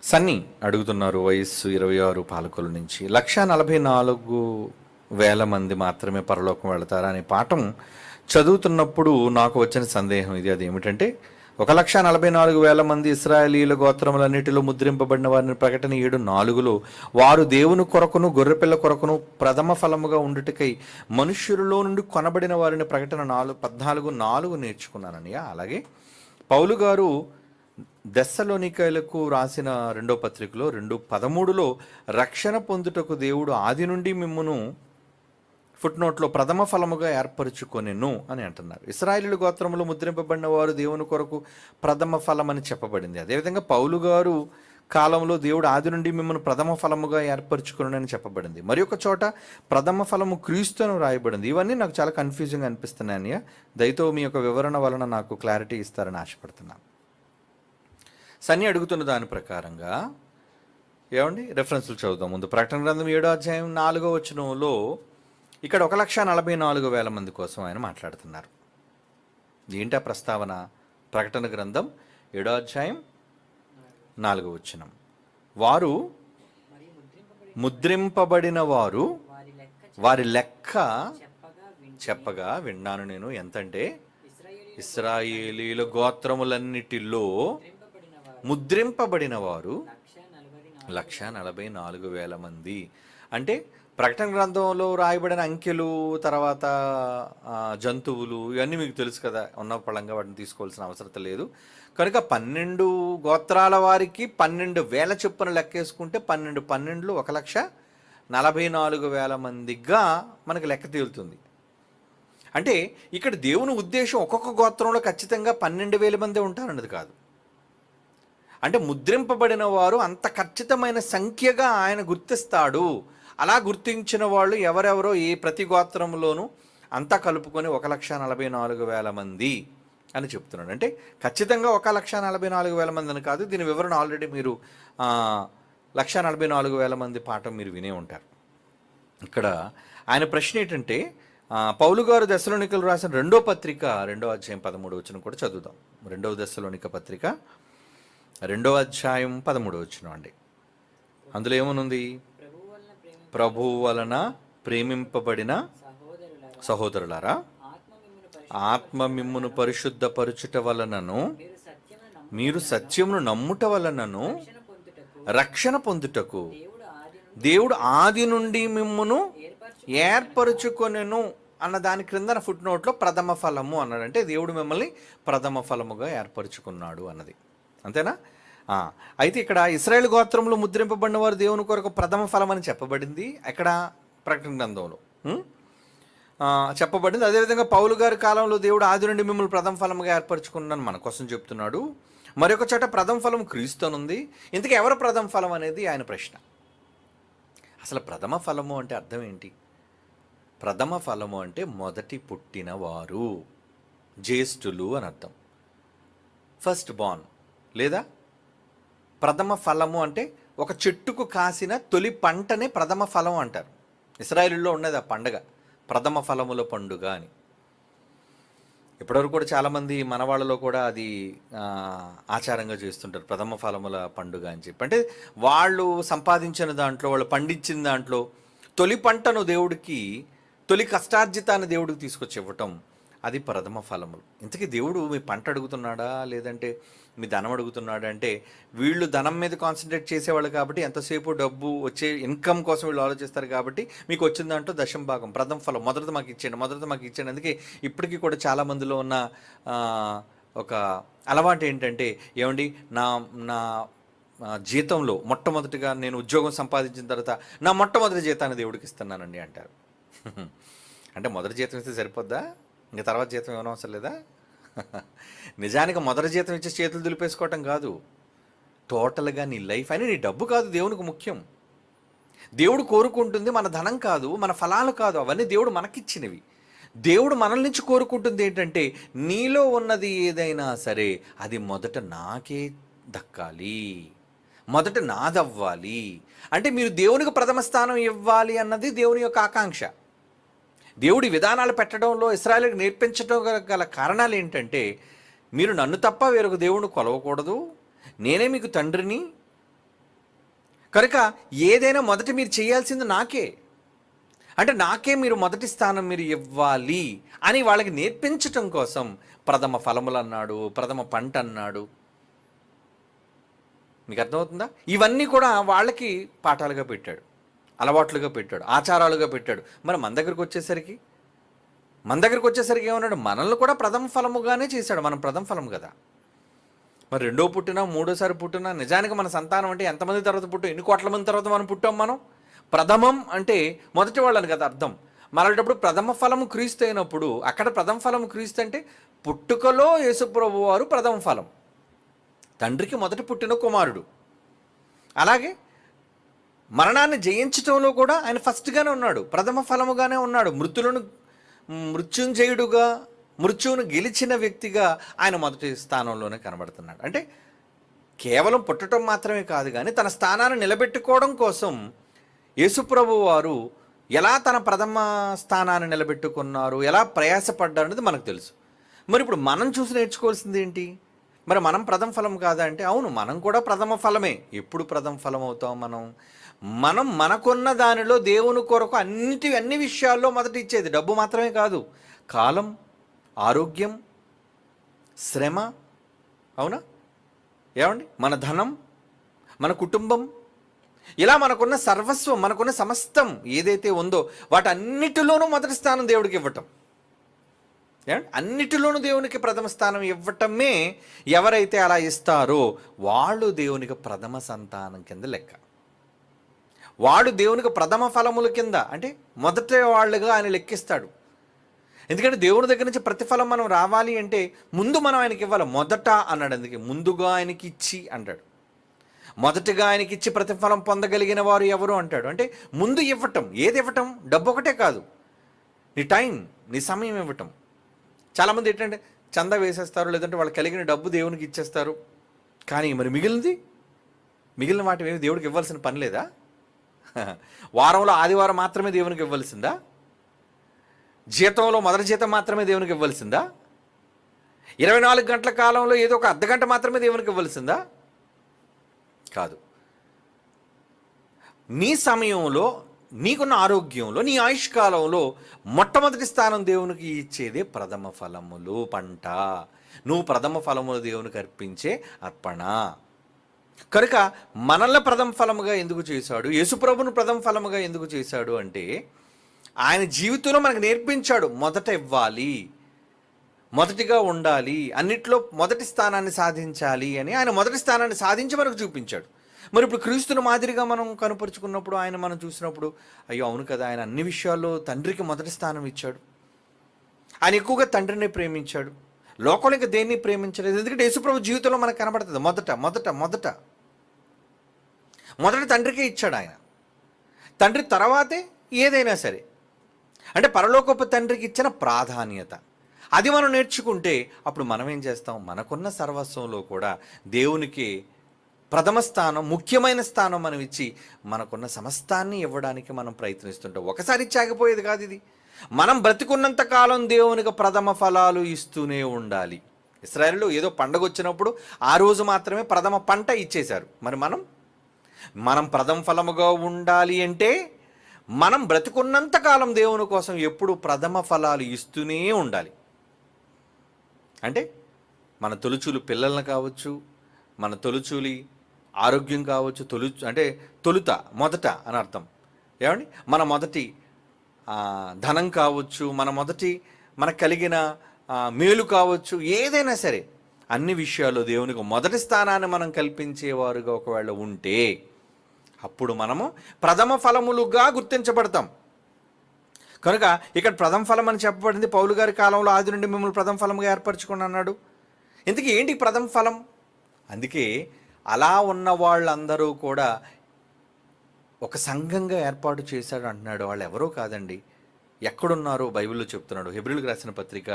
సన్నీ అడుగుతున్నారు, వయస్సు 26 పాలకుల నుంచి. 1,44,000 మంది మాత్రమే పరలోకం వెళతారా అనే పాఠం చదువుతున్నప్పుడు నాకు వచ్చిన సందేహం ఇది. అదేమిటంటే 1,44,000 మంది ఇశ్రాయేలీయుల గోత్రములన్నిటిలో ముద్రింపబడిన వారిని ప్రకటన 7:4లో వారు దేవుని కొరకును గొర్రెపిల్ల కొరకును ప్రథమ ఫలముగా ఉండుటకై మనుష్యులలో నుండి కొనబడిన వారిని ప్రకటన 14:4 నేర్చుకున్నానని. అలాగే పౌలు గారు దెస్సలోనికైలకు రాసిన 2వ పత్రికలో 2:13లో రక్షణ పొందుటకు దేవుడు ఆది నుండి మిమ్మును ఫుట్నోట్లో ప్రథమ ఫలముగా ఏర్పరచుకొనెను అని అంటున్నారు. ఇశ్రాయేలు గోత్రములో ముద్రింపబడిన వారు దేవుని కొరకు ప్రథమ ఫలం అని చెప్పబడింది. అదేవిధంగా పౌలు గారు కాలంలో దేవుడు ఆది నుండి మిమ్మల్ని ప్రథమ ఫలముగా ఏర్పరచుకుని చెప్పబడింది. మరి ఒక చోట ప్రథమ ఫలము క్రీస్తును రాయబడింది. ఇవన్నీ నాకు చాలా కన్ఫ్యూజింగ్ అనిపిస్తున్నాయి. దయతో మీ యొక్క వివరణ వలన నాకు క్లారిటీ ఇస్తారని ఆశపడుతున్నాను. సన్నీ అడుగుతున్న దాని ప్రకారంగా ఏమండి రెఫరెన్స్లు చదువుదాం. ముందు ప్రకటన గ్రంథం 7వ అధ్యాయం 4వ వచనంలో ఇక్కడ 1,44,000 మంది కోసం ఆయన మాట్లాడుతున్నారు. ఏంటా ప్రస్తావన? ప్రకటన గ్రంథం 7వ అధ్యాయం 4వ వచనం, వారు ముద్రింపబడిన వారు వారి లెక్క చెప్పగా విన్నాను నేను. ఎంతంటే ఇశ్రాయేలీల గోత్రములన్నిటిలో ముద్రింపబడిన వారు 1,44,000 మంది. అంటే ప్రకటన గ్రంథంలో రాయబడిన అంకెలు, తర్వాత జంతువులు, ఇవన్నీ మీకు తెలుసు కదా, ఉన్న పళంగా వాటిని తీసుకోవాల్సిన అవసరం లేదు. కనుక 12 గోత్రాల వారికి 12,000 చొప్పున లెక్కేసుకుంటే 12 1,44,000 మందిగా మనకు లెక్క తేలుతుంది. అంటే ఇక్కడ దేవుని ఉద్దేశం ఒక్కొక్క గోత్రంలో ఖచ్చితంగా 12,000 మంది ఉంటారన్నది కాదు. అంటే ముద్రింపబడిన వారు అంత ఖచ్చితమైన సంఖ్యగా ఆయన గుర్తిస్తాడు. అలా గుర్తించిన వాళ్ళు ఎవరెవరో ఈ ప్రతి గోత్రంలోనూ అంతా కలుపుకొని 1,44,000 మంది అని చెప్తున్నాడు. అంటే ఖచ్చితంగా 1,44,000 మంది అని కాదు. దీని వివరణ ఆల్రెడీ మీరు 1,44,000 మంది పాఠం మీరు వినే ఉంటారు. ఇక్కడ ఆయన ప్రశ్న ఏంటంటే, పౌలు గారు దెస్సలోనికలు రాసిన 2వ పత్రిక 2వ అధ్యాయం 13వ వచనం కూడా చదువుదాం. 2వ దెస్సలోనిక పత్రిక 2వ అధ్యాయం 13వ వచనం అండి. అందులో ఏమనుంది? ప్రభువు వలన ప్రేమింపబడిన సహోదరులారా, ఆత్మ మిమ్మును పరిశుద్ధపరచుట వలనను మీరు సత్యమును నమ్ముట వలనను రక్షణ పొందుటకు దేవుడు ఆది నుండి మిమ్మును ఏర్పరచుకొనెను అన్న దాని క్రిందన ఫుట్ నోట్లో ప్రథమ ఫలము అన్నాడు. అంటే దేవుడు మిమ్మల్ని ప్రథమ ఫలముగా ఏర్పరచుకున్నాడు అన్నది. అంతేనా? అయితే ఇక్కడ ఇశ్రాయేలు గోత్రంలో ముద్రింపబడిన వారు దేవుని కొరకు ప్రథమ ఫలం అని చెప్పబడింది. ఎక్కడ? ప్రకటన గ్రంథంలో చెప్పబడింది. అదేవిధంగా పౌలు గారి కాలంలో దేవుడు ఆది నుండి మిమ్మల్ని ప్రథమ ఫలముగా ఏర్పరచుకున్నాను మన కోసం చెప్తున్నాడు. మరొక చోట ప్రథమ ఫలం క్రీస్తునుంది. ఇంతకీ ఎవరు ప్రథమ ఫలం అనేది ఆయన ప్రశ్న. అసలు ప్రథమ ఫలము అంటే అర్థం ఏంటి? ప్రథమ ఫలము అంటే మొదటి పుట్టిన వారు, జ్యేష్ఠులు అని అర్థం. ఫస్ట్ బార్న్ లేదా ప్రథమ ఫలము అంటే ఒక చెట్టుకు కాసిన తొలి పంటనే ప్రథమ ఫలం అంటారు. ఇశ్రాయేలులో ఉన్నది ఆ పండుగ, ప్రథమ ఫలముల పండుగ అని. ఇప్పటివరకు కూడా చాలామంది మన వాళ్ళలో కూడా అది ఆచారంగా చేస్తుంటారు, ప్రథమ ఫలముల పండుగ అని చెప్పి. అంటే వాళ్ళు సంపాదించిన దాంట్లో, వాళ్ళు పండించిన దాంట్లో తొలి పంటను దేవుడికి, తొలి కష్టార్జితాన్ని దేవుడికి తీసుకొచ్చి ఇవ్వటం, అది ప్రథమ ఫలములు. ఇంతకీ దేవుడు మీ పంట అడుగుతున్నాడా లేదంటే మీ ధనం అడుగుతున్నాడా అంటే, వీళ్ళు ధనం మీద కాన్సన్ట్రేట్ చేసేవాళ్ళు కాబట్టి ఎంతసేపు డబ్బు వచ్చే ఇన్కమ్ కోసం వీళ్ళు ఆలోచిస్తారు కాబట్టి మీకు వచ్చిన దాంట్లో దశమ భాగం ప్రథమ ఫలం మొదటిది మాకు ఇచ్చేయండి. అందుకే ఇప్పటికీ కూడా చాలామందిలో ఉన్న ఒక అలవాటు ఏంటంటే, ఏమండి నా నా జీతంలో మొట్టమొదటిగా నేను ఉద్యోగం సంపాదించిన తర్వాత నా మొట్టమొదటి జీతాన్ని దేవుడికి ఇస్తున్నానండి అంటారు. అంటే మొదటి జీతం ఇస్తే సరిపోద్దా? ఇంకా తర్వాత జీతం ఏమైనా అవసరం లేదా? నిజానికి మొదటి జీతం ఇచ్చి చేతులు దులిపేసుకోవటం కాదు, టోటల్గా నీ లైఫ్ అని, నీ డబ్బు కాదు దేవునికి ముఖ్యం. దేవుడు కోరుకుంటుంది మన ధనం కాదు, మన ఫలాలు కాదు, అవన్నీ దేవుడు మనకిచ్చినవి. దేవుడు మనల నుంచి కోరుకుంటుంది ఏంటంటే, నీలో ఉన్నది ఏదైనా సరే అది మొదట నాకే దక్కాలి, మొదట నాదవ్వాలి. అంటే మీరు దేవునికి ప్రథమ స్థానం ఇవ్వాలి అన్నది దేవుని యొక్క ఆకాంక్ష. దేవుడి విధానాలు పెట్టడంలో ఇశ్రాయేలుకి నేర్పించడం గల కారణాలు ఏంటంటే, మీరు నన్ను తప్ప వేరొక దేవుడిని కొలవకూడదు, నేనే మీకు తండ్రిని, కనుక ఏదైనా మొదట మీరు చేయాల్సింది నాకే, అంటే నాకే మీరు మొదటి స్థానం మీరు ఇవ్వాలి అని వాళ్ళకి నేర్పించటం కోసం ప్రథమ ఫలములు అన్నాడు, ప్రథమ పంట అన్నాడు. మీకు అర్థమవుతుందా? ఇవన్నీ కూడా వాళ్ళకి పాఠాలుగా పెట్టాడు, అలవాట్లుగా పెట్టాడు, ఆచారాలుగా పెట్టాడు. మరి మన దగ్గరికి వచ్చేసరికి ఏమన్నాడు? మనల్ని కూడా ప్రథమ ఫలముగానే చేశాడు. మనం ప్రథమ ఫలం కదా. మరి రెండో పుట్టినా మూడోసారి పుట్టినా నిజానికి మన సంతానం అంటే ఎంతమంది తర్వాత పుట్టాం, ఎన్ని కోట్ల మంది తర్వాత మనం పుట్టాం? మనం ప్రథమం అంటే మొదటి వాళ్ళని కదా అర్థం. మరొకటప్పుడు ప్రథమ ఫలము క్రీస్తు అయినప్పుడు అక్కడ ప్రథమ ఫలము క్రీస్తు అంటే పుట్టుకలో యేసుప్రభు వారు ప్రథమ ఫలం, తండ్రికి మొదటి పుట్టిన కుమారుడు. అలాగే మరణాన్ని జయించటంలో కూడా ఆయన ఫస్ట్గానే ఉన్నాడు, ప్రథమ ఫలముగానే ఉన్నాడు. మృత్యుంజయుడుగా మృత్యువును గెలిచిన వ్యక్తిగా ఆయన మొదటి స్థానంలోనే కనబడుతున్నాడు. అంటే కేవలం పుట్టడం మాత్రమే కాదు, కానీ తన స్థానాన్ని నిలబెట్టుకోవడం కోసం యేసుప్రభు వారు ఎలా తన ప్రథమ స్థానాన్ని నిలబెట్టుకున్నారు, ఎలా ప్రయాసపడ్డారు అనేది మనకు తెలుసు. మరి ఇప్పుడు మనం చూసి నేర్చుకోవాల్సింది ఏంటి? మరి మనం ప్రథమ ఫలం కాదా అంటే అవును, మనం కూడా ప్రథమ ఫలమే. ఎప్పుడు ప్రథమ ఫలం అవుతాం? మనం మనకున్న దానిలో దేవుని కొరకు అన్ని విషయాల్లో మొదటి ఇచ్చేది డబ్బు మాత్రమే కాదు, కాలం, ఆరోగ్యం, శ్రమ, అవునా? ఏమండి, మన ధనం, మన కుటుంబం, ఇలా మనకున్న సర్వస్వం, మనకున్న సమస్తం ఏదైతే ఉందో వాటన్నిటిలోనూ మొదటి స్థానం దేవుడికి ఇవ్వటం. ఏమండి, అన్నిటిలోనూ దేవునికి ప్రథమ స్థానం ఇవ్వటమే ఎవరైతే అలా ఇస్తారో వాళ్ళు దేవునికి ప్రథమ సంతానం కింద లెక్క. వాడు దేవునికి ప్రథమ ఫలముల కింద, అంటే మొదటి వాళ్ళుగా ఆయన లెక్కిస్తాడు. ఎందుకంటే దేవుని దగ్గర నుంచి ప్రతిఫలం మనం రావాలి అంటే ముందు మనం ఆయనకి ఇవ్వాలి. మొదట అన్నాడు, అందుకే ముందుగా ఆయనకి ఇచ్చి అంటాడు. మొదటగా ఆయనకి ఇచ్చి ప్రతిఫలం పొందగలిగిన వారు ఎవరు అంటాడు. అంటే ముందు ఇవ్వటం. ఏది ఇవ్వటం? డబ్బు ఒకటే కాదు, నీ టైం, నీ సమయం ఇవ్వటం. చాలామంది ఏంటంటే చందా వేసేస్తారు, లేదంటే వాళ్ళు కలిగిన డబ్బు దేవునికి ఇచ్చేస్తారు. కానీ మరి మిగిలిన వాటి ఏమి దేవుడికి ఇవ్వాల్సిన పని లేదా? వారంలో ఆదివారం మాత్రమే దేవునికి ఇవ్వాల్సిందా? జీతంలో మొదటి జీతం మాత్రమే దేవునికి ఇవ్వాల్సిందా? 24 గంటల కాలంలో ఏదో ఒక అర్ధగంట మాత్రమే దేవునికి ఇవ్వాల్సిందా? కాదు. నీ సమయంలో, నీకున్న ఆరోగ్యంలో, నీ ఆయుష్కాలంలో మొట్టమొదటి స్థానం దేవునికి ఇచ్చేదే ప్రథమ ఫలములు పంట. నువ్వు ప్రథమ ఫలములు దేవునికి అర్పించే అర్పణ. కనుక మనల్ని ప్రథమ ఫలముగా ఎందుకు చేశాడు, యేసుప్రభును ప్రథమ ఫలముగా ఎందుకు చేశాడు అంటే ఆయన జీవితంలో మనకు నేర్పించాడు. మొదట ఇవ్వాలి, మొదటిగా ఉండాలి, అన్నిట్లో మొదటి స్థానాన్ని సాధించాలి అని ఆయన మొదటి స్థానాన్ని సాధించి మనకు చూపించాడు. మరి ఇప్పుడు క్రీస్తుని మాదిరిగా మనం కనుపరుచుకున్నప్పుడు, ఆయన మనం చూసినప్పుడు అయ్యో అవును కదా, ఆయన అన్ని విషయాల్లో తండ్రికి మొదటి స్థానం ఇచ్చాడు. ఆయన ఎక్కువగా తండ్రిని ప్రేమించాడు, లోకంలో ఇంకా దేన్ని ప్రేమించలేదు. ఎందుకంటే యేసుప్రభు జీవితంలో మనకు కనబడుతుంది మొదట తండ్రికే ఇచ్చాడు ఆయన. తండ్రి తర్వాతే ఏదైనా సరే, అంటే పరలోకపు తండ్రికి ఇచ్చిన ప్రాధాన్యత అది మనం నేర్చుకుంటే అప్పుడు మనం ఏం చేస్తాం? మనకున్న సర్వస్వంలో కూడా దేవునికి ప్రథమ స్థానం, ముఖ్యమైన స్థానం మనం ఇచ్చి మనకున్న సమస్తాన్ని ఇవ్వడానికి మనం ప్రయత్నిస్తుంటాం. ఒకసారి ఇచ్చాకపోయేది కాదు ఇది. మనం బ్రతికున్నంత కాలం దేవునికి ప్రథమ ఫలాలు ఇస్తూనే ఉండాలి. ఇశ్రాయేలులో ఏదో పండగ వచ్చినప్పుడు ఆ రోజు మాత్రమే ప్రథమ పంట ఇచ్చేశారు. మరి మనం ప్రథమ ఫలముగా ఉండాలి అంటే మనం బ్రతికున్నంత కాలం దేవుని కోసం ఎప్పుడు ప్రథమ ఫలాలు ఇస్తూనే ఉండాలి. అంటే మన తొలుచూలు పిల్లలను కావచ్చు, మన తొలుచూలి ఆరోగ్యం కావచ్చు, అంటే తొలుత, మొదట అని అర్థం. ఏమండి, మన మొదటి ధనం కావచ్చు, మనకు కలిగిన మేలు కావచ్చు, ఏదైనా సరే అన్ని విషయాల్లో దేవునికి మొదటి స్థానాన్ని మనం కల్పించేవారుగా ఒకవేళ ఉంటే అప్పుడు మనము ప్రథమ ఫలములుగా గుర్తించబడతాం. కనుక ఇక్కడ ప్రథమ ఫలం అని చెప్పబడింది. పౌలు గారి కాలంలో ఆది నుండి మిమ్మల్ని ప్రథమ ఫలంగా ఏర్పరచుకుని అన్నాడు. ఇంతకీ ఏంటి ప్రథమ ఫలం? అందుకే అలా ఉన్న వాళ్ళందరూ కూడా ఒక సంఘంగా ఏర్పాటు చేశాడు అంటున్నాడు. వాళ్ళు ఎవరో కాదండి, ఎక్కడున్నారో బైబిల్లో చెప్తున్నాడు. హెబ్రీయులకు రాసిన పత్రిక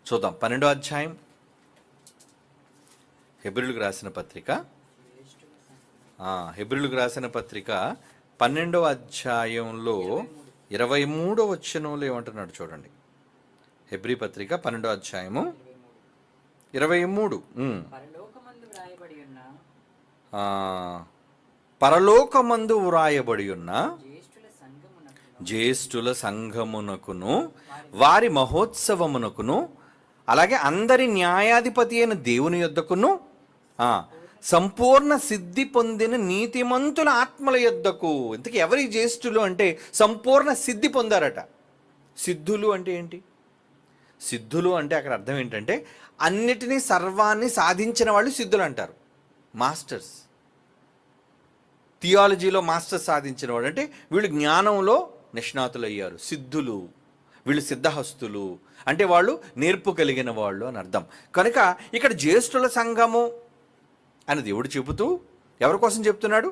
చూద్దాం, 12వ అధ్యాయం. హెబ్రీయులకు రాసిన పత్రిక 12వ అధ్యాయంలో 23వ వచనంలో ఏమంటున్నాడు చూడండి. హెబ్రీ పత్రిక 12వ అధ్యాయము 23. పరలోకమందు వ్రాయబడి ఉన్న జ్యేష్ఠుల సంఘమునకును వారి మహోత్సవమునకును అలాగే అందరి న్యాయాధిపతి అయిన దేవుని యొద్దకును సంపూర్ణ సిద్ధి పొందిన నీతిమంతుల ఆత్మల యొద్దకు. ఇంతకీ ఎవరి జ్యేష్ఠులు అంటే సంపూర్ణ సిద్ధి పొందారట. సిద్ధులు అంటే ఏంటి? సిద్ధులు అంటే అక్కడ అర్థం ఏంటంటే అన్నిటినీ సర్వాన్ని సాధించిన వాళ్ళు సిద్ధులు అంటారు. మాస్టర్స్, థియాలజీలో మాస్టర్స్ సాధించిన వాడు అంటే వీళ్ళు జ్ఞానంలో నిష్ణాతులు అయ్యారు. సిద్ధులు, వీళ్ళు సిద్ధహస్తులు అంటే వాళ్ళు నేర్పు కలిగిన వాళ్ళు అని అర్థం. కనుక ఇక్కడ జ్యేష్ఠుల సంఘము అని దేవుడు చెబుతూ ఎవరి కోసం చెప్తున్నాడు?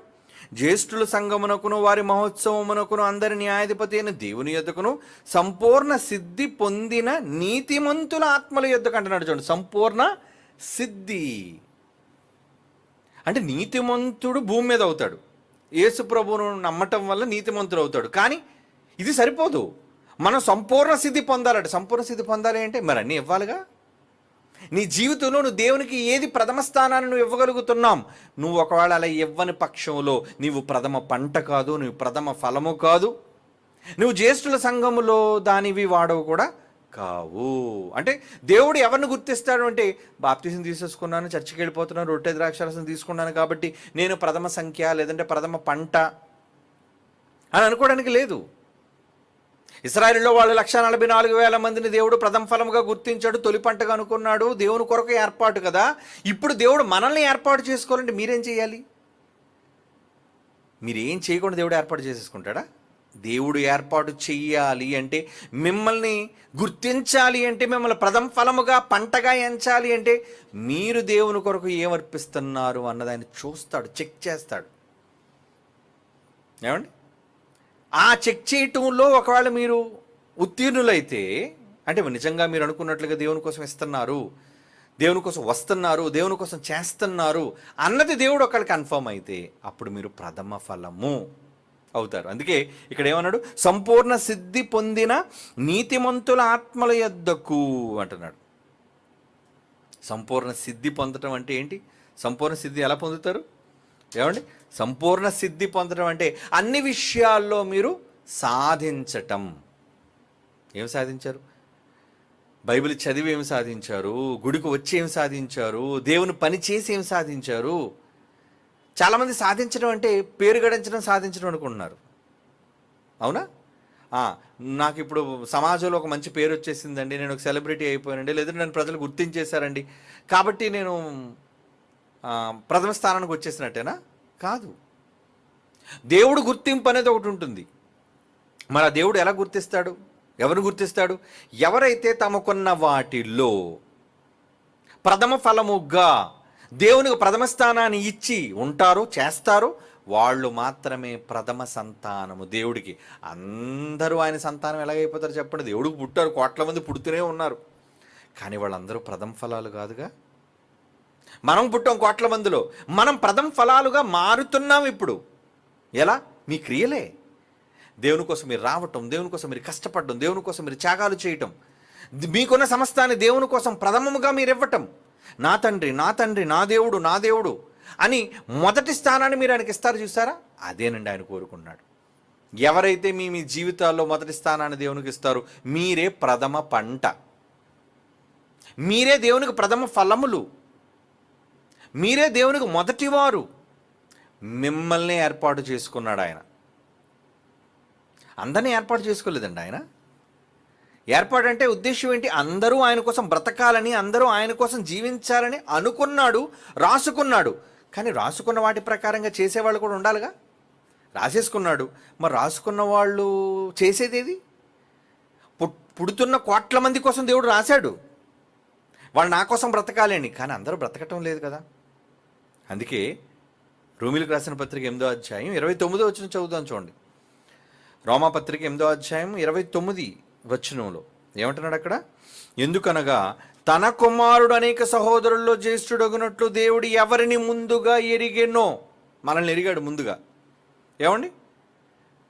జ్యేష్ఠుల సంఘమునకును వారి మహోత్సవమునకును అందరి న్యాయాధిపతి అయిన దేవుని యొద్దకును సంపూర్ణ సిద్ధి పొందిన నీతిమంతుల ఆత్మల యొద్దకు అంటున్నాడు. చూడండి, సంపూర్ణ సిద్ధి అంటే నీతిమంతుడు భూమి మీద అవుతాడు. యేసు ప్రభువును నమ్మటం వల్ల నీతిమంతుడు అవుతాడు. కానీ ఇది సరిపోదు, మనం సంపూర్ణ సిద్ధి పొందాలట. సంపూర్ణ సిద్ధి పొందాలి అంటే మరి అన్నీ ఇవ్వాలిగా. నీ జీవితంలో నువ్వు దేవునికి ఏది ప్రథమ స్థానాన్ని నువ్వు ఇవ్వగలుగుతున్నాం? నువ్వు ఒకవేళ అలా ఇవ్వని పక్షంలో నీవు ప్రథమ పంట కాదు, నువ్వు ప్రథమ ఫలము కాదు, నువ్వు జ్యేష్ఠుల సంఘములో దానివి వాడవు కూడా కావు. అంటే దేవుడు ఎవరిని గుర్తిస్తాడు అంటే బాప్తిసం తీసేసుకున్నాను, చర్చికి వెళ్ళిపోతున్నాను, రొట్టె ద్రాక్షారసం తీసుకున్నాను కాబట్టి నేను ప్రథమ సంఖ్య లేదంటే ప్రథమ పంట అని అనుకోవడానికి లేదు. ఇశ్రాయేలులో వాళ్ళు 144,000 మందిని దేవుడు ప్రథమ ఫలముగా గుర్తించాడు, తొలి పంటగా అనుకున్నాడు. దేవుని కొరకు ఏర్పాటు కదా. ఇప్పుడు దేవుడు మనల్ని ఏర్పాటు చేసుకోవాలంటే మీరేం చేయాలి? మీరేం చేయకుండా దేవుడు ఏర్పాటు చేసేసుకుంటాడా? దేవుడు ఏర్పాటు చెయ్యాలి అంటే, మిమ్మల్ని గుర్తించాలి అంటే, మిమ్మల్ని ప్రథమ ఫలముగా పంటగా ఎంచాలి అంటే మీరు దేవుని కొరకు ఏమర్పిస్తున్నారు అన్నది ఆయన చూస్తాడు, చెక్ చేస్తాడు. ఏమండి? ఆ చెక్ చేయటంలో ఒకవేళ మీరు ఉత్తీర్ణులైతే అంటే నిజంగా మీరు అనుకున్నట్లుగా దేవుని కోసం ఇస్తున్నారు, దేవుని కోసం వస్తున్నారు, దేవుని కోసం చేస్తున్నారు అన్నది దేవుడు ఒకళ్ళు కన్ఫర్మ్ అయితే అప్పుడు మీరు ప్రథమ ఫలము అవుతారు. అందుకే ఇక్కడ ఏమన్నాడు? సంపూర్ణ సిద్ధి పొందిన నీతిమంతుల ఆత్మల యొద్దకు అంటున్నాడు. సంపూర్ణ సిద్ధి పొందటం అంటే ఏంటి? సంపూర్ణ సిద్ధి ఎలా పొందుతారు? ఏమండి? సంపూర్ణ సిద్ధి పొందడం అంటే అన్ని విషయాల్లో మీరు సాధించటం. ఏం సాధించారు? బైబిల్ చదివి ఏం సాధించారు? గుడికి వచ్చి ఏం సాధించారు? దేవుని పని చేసి ఏం సాధించారు? చాలామంది సాధించడం అంటే పేరు గడించడం సాధించడం అనుకుంటున్నారు. అవునా? నాకు ఇప్పుడు సమాజంలో ఒక మంచి పేరు వచ్చేసిందండి, నేను ఒక సెలబ్రిటీ అయిపోయానండి, లేదంటే నన్ను ప్రజలు గుర్తించేశారండి కాబట్టి నేను ప్రథమ స్థానానికి వచ్చేసినట్టేనా? కాదు. దేవుడు గుర్తింపు అనేది ఒకటి ఉంటుంది. మరి ఆ దేవుడు ఎలా గుర్తిస్తాడు? ఎవరు గుర్తిస్తాడు? ఎవరైతే తమకున్న వాటిల్లో ప్రథమ ఫలముగా దేవునికి ప్రథమ స్థానాన్ని ఇచ్చి ఉంటారో, చేస్తారో వాళ్ళు మాత్రమే ప్రథమ సంతానము దేవుడికి. అందరూ ఆయన సంతానం ఎలాగైపోతారు చెప్పండి? దేవుడికి పుట్టారు, కోట్ల మంది పుడుతూనే ఉన్నారు, కానీ వాళ్ళందరూ ప్రథమ ఫలాలు కాదుగా. మనం పుట్టాం కోట్ల మందిలో, మనం ప్రథమ ఫలాలుగా మారుతున్నాం ఇప్పుడు. ఎలా? మీ క్రియలే. దేవుని కోసం మీరు రావటం, దేవుని కోసం మీరు కష్టపడటం, దేవుని కోసం మీరు త్యాగాలు చేయటం, మీకున్న సమస్తాన్ని దేవుని కోసం ప్రథమముగా మీరు ఇవ్వటం. నా తండ్రి, నా తండ్రి, నా దేవుడు, నా దేవుడు అని మొదటి స్థానాన్ని మీరు ఆయనకి ఇస్తారు. చూసారా? అదేనండి ఆయన కోరుకున్నాడు. ఎవరైతే మీ మీ జీవితాల్లో మొదటి స్థానాన్ని దేవునికి ఇస్తారో మీరే ప్రథమ పంట, మీరే దేవునికి ప్రథమ ఫలములు, మీరే దేవునికి మొదటివారు. మిమ్మల్ని ఏర్పాటు చేసుకున్నాడు ఆయన. అందరినీ ఏర్పాటు చేసుకోలేదండి ఆయన. ఏర్పాటు అంటే ఉద్దేశం ఏంటి? అందరూ ఆయన కోసం బ్రతకాలని, అందరూ ఆయన కోసం జీవించాలని అనుకున్నాడు, రాసుకున్నాడు. కానీ రాసుకున్న వాటి ప్రకారంగా చేసేవాళ్ళు కూడా ఉండాలిగా. రాసేసుకున్నాడు, మరి రాసుకున్న వాళ్ళు చేసేదేది? పుడుతున్న కోట్ల మంది కోసం దేవుడు రాశాడు, వాళ్ళు నా కోసం బ్రతకాలి అని. కానీ అందరూ బ్రతకటం లేదు కదా. అందుకే రోమీలకు రాసిన పత్రిక 8వ అధ్యాయం 29వ వచనం చదువుదాం చూడండి. రోమాపత్రిక 8వ అధ్యాయం 29 వచనంలో ఏమంటున్నాడు అక్కడ? ఎందుకనగా తన కుమారుడు అనేక సహోదరుల్లో జ్యేష్ఠుడగునట్లు దేవుడు ఎవరిని ముందుగా ఎరిగెనో, మనల్ని ఎరిగాడు ముందుగా. ఏమండి?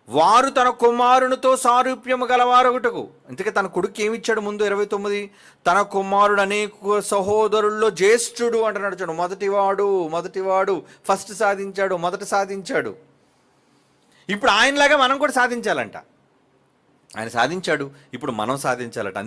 వారు తన కుమారునితో సారూప్యము గలవారొకటకు. ఇంతకీ తన కొడుకు ఏమిచ్చాడు ముందు 29, తన కుమారుడు అనేక సహోదరుల్లో జ్యేష్ఠుడు అంటున్నాడు. చూడు, మొదటివాడు ఫస్ట్ సాధించాడు, మొదట సాధించాడు. ఇప్పుడు ఆయనలాగా మనం కూడా సాధించాలంట. ఆయన సాధించాడు, ఇప్పుడు మనం సాధించాలట.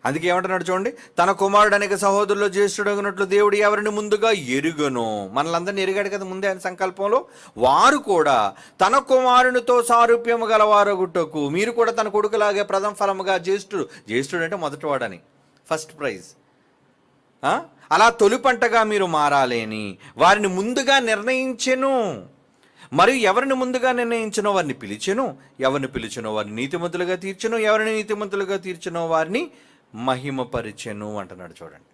అందుకే ఏమంటున్నాడు చూడండి, తన కుమారుడు అనేక సహోదరుల్లో జ్యేష్ఠుడగినట్లు దేవుడు ఎవరిని ముందుగా ఎరుగను. మనలందరినీ ఎరిగాడు కదా ముందే ఆయన సంకల్పంలో. వారు కూడా తన కుమారునితో సారూప్యము గలవారొకటకు, మీరు కూడా తన కొడుకులాగే ప్రథమ ఫలముగా జ్యేష్ఠుడు అంటే మొదటివాడని, ఫస్ట్ ప్రైజ్, అలా తొలి పంటగా మీరు మారాలేని వారిని ముందుగా నిర్ణయించెను. మరియు ఎవరిని ముందుగా నిర్ణయించినో వారిని పిలిచెను, ఎవరిని పిలిచినో వారిని నీతిమంతులుగా తీర్చెను, ఎవరిని నీతిమంతులుగా తీర్చినో వారిని మహిమపరిచెను అంటున్నాడు. చూడండి,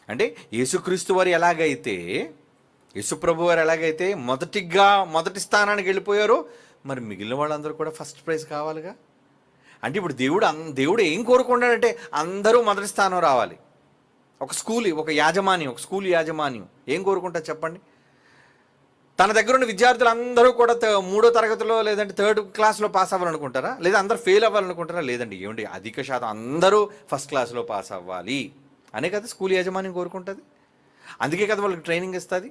అంటే యేసుక్రీస్తు వారు ఎలాగైతే, యేసుప్రభు వారు ఎలాగైతే మొదటి స్థానానికి వెళ్ళిపోయారో, మరి మిగిలిన వాళ్ళందరూ కూడా ఫస్ట్ ప్రైజ్ కావాలిగా. అంటే ఇప్పుడు దేవుడు ఏం కోరుకున్నాడంటే అందరూ మొదటి స్థానం రావాలి. ఒక స్కూల్ యాజమాన్యం ఏం కోరుకుంటారు చెప్పండి? తన దగ్గర ఉన్న విద్యార్థులందరూ కూడా 3వ తరగతిలో లేదంటే 3rd క్లాస్లో పాస్ అవ్వాలనుకుంటారా? లేదా అందరూ ఫెయిల్ అవ్వాలనుకుంటారా? లేదండి, ఏమండి, అధిక శాతం అందరూ ఫస్ట్ క్లాస్లో పాస్ అవ్వాలి అనే కదా స్కూల్ యాజమాన్యం కోరుకుంటుంది. అందుకే కదా వాళ్ళకి ట్రైనింగ్ ఇస్తుంది.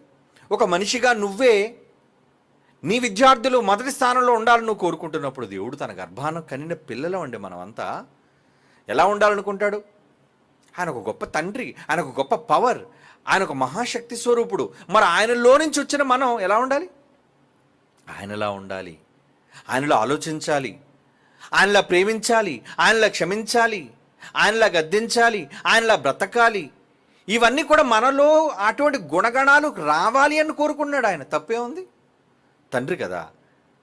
ఒక మనిషిగా నువ్వే నీ విద్యార్థులు మొదటి స్థానంలో ఉండాలని నువ్వు కోరుకుంటున్నప్పుడు, దేవుడు తన గర్భాన కనిన పిల్లలు అండి మనమంతా ఎలా ఉండాలనుకుంటాడు? ఆయన ఒక గొప్ప తండ్రి, ఆయన ఒక గొప్ప పవర్, ఆయన ఒక మహాశక్తి స్వరూపుడు. మరి ఆయనలో నుంచి వచ్చిన మనం ఎలా ఉండాలి? ఆయనలా ఉండాలి, ఆయనలో ఆలోచించాలి, ఆయనలా ప్రేమించాలి, ఆయనలా క్షమించాలి, ఆయనలా గద్దించాలి, ఆయనలా బ్రతకాలి. ఇవన్నీ కూడా మనలో అటువంటి గుణగణాలు రావాలి అని కోరుకున్నాడు ఆయన. తప్పే ఉంది? తండ్రి కదా,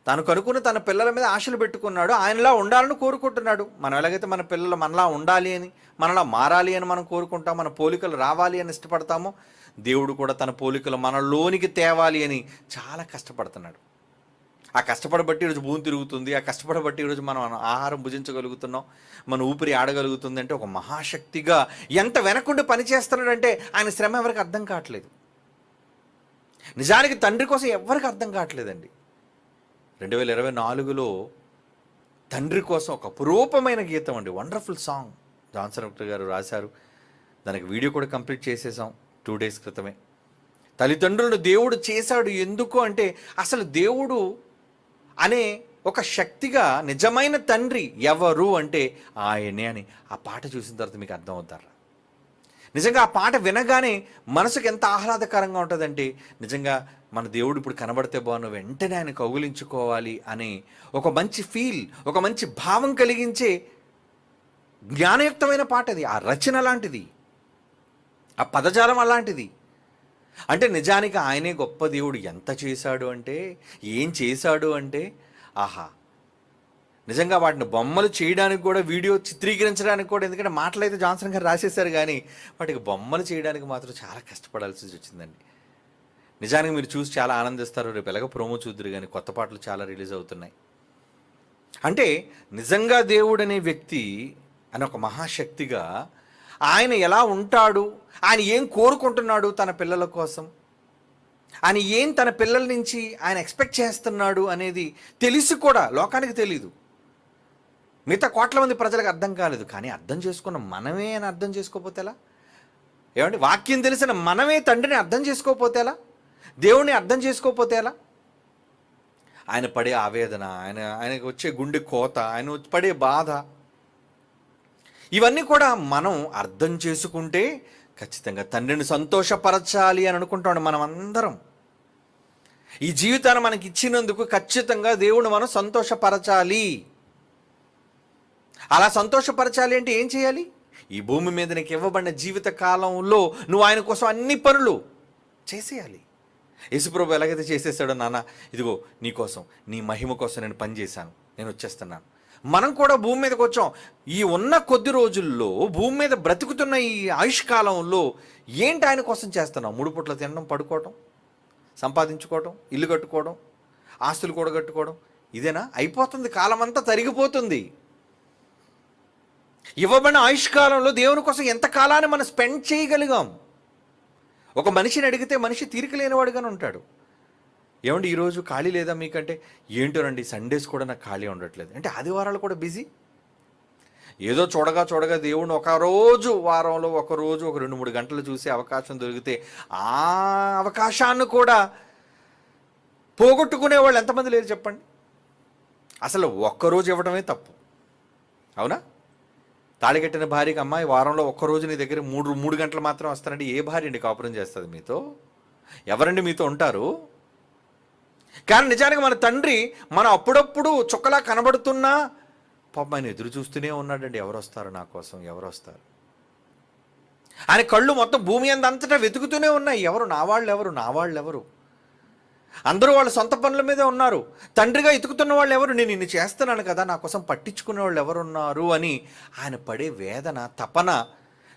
తను కనుక్కుని తన పిల్లల మీద ఆశలు పెట్టుకున్నాడు, ఆయనలా ఉండాలని కోరుకుంటున్నాడు. మనం ఎలాగైతే మన పిల్లలు మనలా ఉండాలి అని, మనలా మారాలి అని మనం కోరుకుంటాం, మన పోలికలు రావాలి అని ఇష్టపడతామో, దేవుడు కూడా తన పోలికలు మనలోనికి తేవాలి అని చాలా కష్టపడుతున్నాడు. ఆ కష్టపడబట్టి ఈరోజు భూమి తిరుగుతుంది, ఆ కష్టపడబట్టి ఈరోజు మనం ఆహారం భుజించగలుగుతున్నాం, మన ఊపిరి ఆడగలుగుతుంది. అంటే ఒక మహాశక్తిగా ఎంత వెనకుండి పనిచేస్తున్నాడంటే ఆయన శ్రమ ఎవరికి అర్థం కావట్లేదు. నిజానికి తండ్రి కోసం ఎవరికి అర్థం కావట్లేదండి. 2024లో తండ్రి కోసం ఒక అపురూపమైన గీతం అండి, వండర్ఫుల్ సాంగ్ జాన్సన్ గారు రాశారు. దానికి వీడియో కూడా కంప్లీట్ చేసేసాం 2 days క్రితమే. తల్లిదండ్రులను దేవుడు చేశాడు ఎందుకు అంటే, అసలు దేవుడు అనే ఒక శక్తిగా నిజమైన తండ్రి ఎవరు అంటే ఆయనే అని ఆ పాట చూసిన తర్వాత మీకు అర్థం అవుతారా? నిజంగా ఆ పాట వినగానే మనసుకు ఎంత ఆహ్లాదకరంగా ఉంటుందంటే, నిజంగా మన దేవుడు ఇప్పుడు కనబడితే బాగున్న వెంటనే ఆయన కౌగిలించుకోవాలి అనే ఒక మంచి ఫీల్, ఒక మంచి భావం కలిగించే జ్ఞానయుక్తమైన పాట అది. ఆ రచన అలాంటిది, ఆ పదజాలం అలాంటిది. అంటే నిజానికి ఆయనే గొప్ప దేవుడు. ఎంత చేశాడు అంటే, ఏం చేశాడు అంటే, ఆహా, నిజంగా వాటిని బొమ్మలు చేయడానికి కూడా, వీడియో చిత్రీకరించడానికి కూడా, ఎందుకంటే మాటలైతే జాన్సన్ గారు రాసేశారు కానీ వాటికి బొమ్మలు చేయడానికి మాత్రం చాలా కష్టపడాల్సి వచ్చిందండి. నిజానికి మీరు చూసి చాలా ఆనందిస్తారు. రేపు ఎలాగో ప్రోమో చూద్దరు కానీ కొత్త పాటలు చాలా రిలీజ్ అవుతున్నాయి. అంటే నిజంగా దేవుడు అనే వ్యక్తి అని ఒక మహాశక్తిగా ఆయన ఎలా ఉంటాడు, ఆయన ఏం కోరుకుంటున్నాడు తన పిల్లల కోసం, ఆయన ఏం తన పిల్లల నుంచి ఆయన ఎక్స్పెక్ట్ చేస్తున్నాడు అనేది తెలిసి కూడా లోకానికి తెలీదు. మిగతా కోట్ల మంది ప్రజలకు అర్థం కాలేదు. కానీ అర్థం చేసుకున్న మనమే అని అర్థం చేసుకోకపోతే ఎలా? ఏమంటే వాక్యం తెలిసిన మనమే తండ్రిని అర్థం చేసుకోకపోతే ఎలా? దేవుణ్ణి అర్థం చేసుకోకపోతే ఎలా? ఆయన పడే ఆవేదన, ఆయనకు వచ్చే గుండె కోత, ఆయన పడే బాధ, ఇవన్నీ కూడా మనం అర్థం చేసుకుంటే ఖచ్చితంగా తండ్రిని సంతోషపరచాలి అని అనుకుంటాం మనం అందరం. ఈ జీవితాన్ని మనకి ఇచ్చినందుకు ఖచ్చితంగా దేవుని మనం సంతోషపరచాలి. అలా సంతోషపరచాలి అంటే ఏం చేయాలి? ఈ భూమి మీద నీకు ఇవ్వబడిన జీవిత కాలంలో నువ్వు ఆయన కోసం అన్ని పనులు చేసేయాలి. యేసుప్రభు ఎలాగైతే చేసేసాడో, నాన్న ఇదిగో నీ కోసం, నీ మహిమ కోసం నేను పనిచేశాను, నేను వచ్చేస్తున్నాను. మనం కూడా భూమి మీదకి వచ్చాం. ఈ ఉన్న కొద్ది రోజుల్లో భూమి మీద బ్రతుకుతున్న ఈ ఆయుష్కాలంలో ఏంటి ఆయన కోసం చేస్తున్నాం? 3 పూట్ల తినడం, పడుకోవడం, సంపాదించుకోవడం, ఇల్లు కట్టుకోవడం, ఆస్తులు కూడా కట్టుకోవడం, ఇదేనా? అయిపోతుంది, కాలం అంతా తరిగిపోతుంది. ఇవ్వబడిన ఆయుష్కాలంలో దేవుని కోసం ఎంత కాలాన్ని మనం స్పెండ్ చేయగలిగాం? ఒక మనిషిని అడిగితే మనిషి తీరిక లేనివాడుగానే ఉంటాడు. ఏమండి ఈరోజు ఖాళీ లేదా మీకంటే, ఏంటోనండి సండేస్ కూడా నాకు ఖాళీ ఉండట్లేదు అంటే ఆదివారాలు కూడా బిజీ. ఏదో చూడగా చూడగా దేవుడిని ఒకరోజు వారంలో ఒకరోజు ఒక 2-3 గంటలు చూసే అవకాశం దొరికితే ఆ అవకాశాన్ని కూడా పోగొట్టుకునే వాళ్ళు ఎంతమంది లేరు చెప్పండి. అసలు ఒక్కరోజు ఇవ్వడమే తప్పు, అవునా? తాళికట్టిన భార్యకి, అమ్మాయి వారంలో ఒక్కరోజు నీ దగ్గర 3 గంటలు మాత్రం వస్తానంటే ఏ భార్య అండి కాపురం చేస్తుంది మీతో? ఎవరండి మీతో ఉంటారు? కానీ నిజానికి మన తండ్రి మనం అప్పుడప్పుడు చుక్కలా కనబడుతున్నా పాపం ఆయన ఎదురు చూస్తూనే ఉన్నాడండి. ఎవరు వస్తారు నా కోసం, ఎవరు వస్తారు? ఆయన కళ్ళు మొత్తం భూమి అంతటా వెతుకుతూనే ఉన్నాయి. ఎవరు నా వాళ్ళు, ఎవరు నా వాళ్ళు, ఎవరు? అందరూ వాళ్ళ సొంత పనుల మీదే ఉన్నారు. తండ్రిగా ఎతుకుతున్న వాళ్ళు ఎవరు? నేను ఇన్ని చేస్తున్నాను కదా, నా కోసం పట్టించుకునే వాళ్ళు ఎవరున్నారు అని ఆయన పడే వేదన, తపన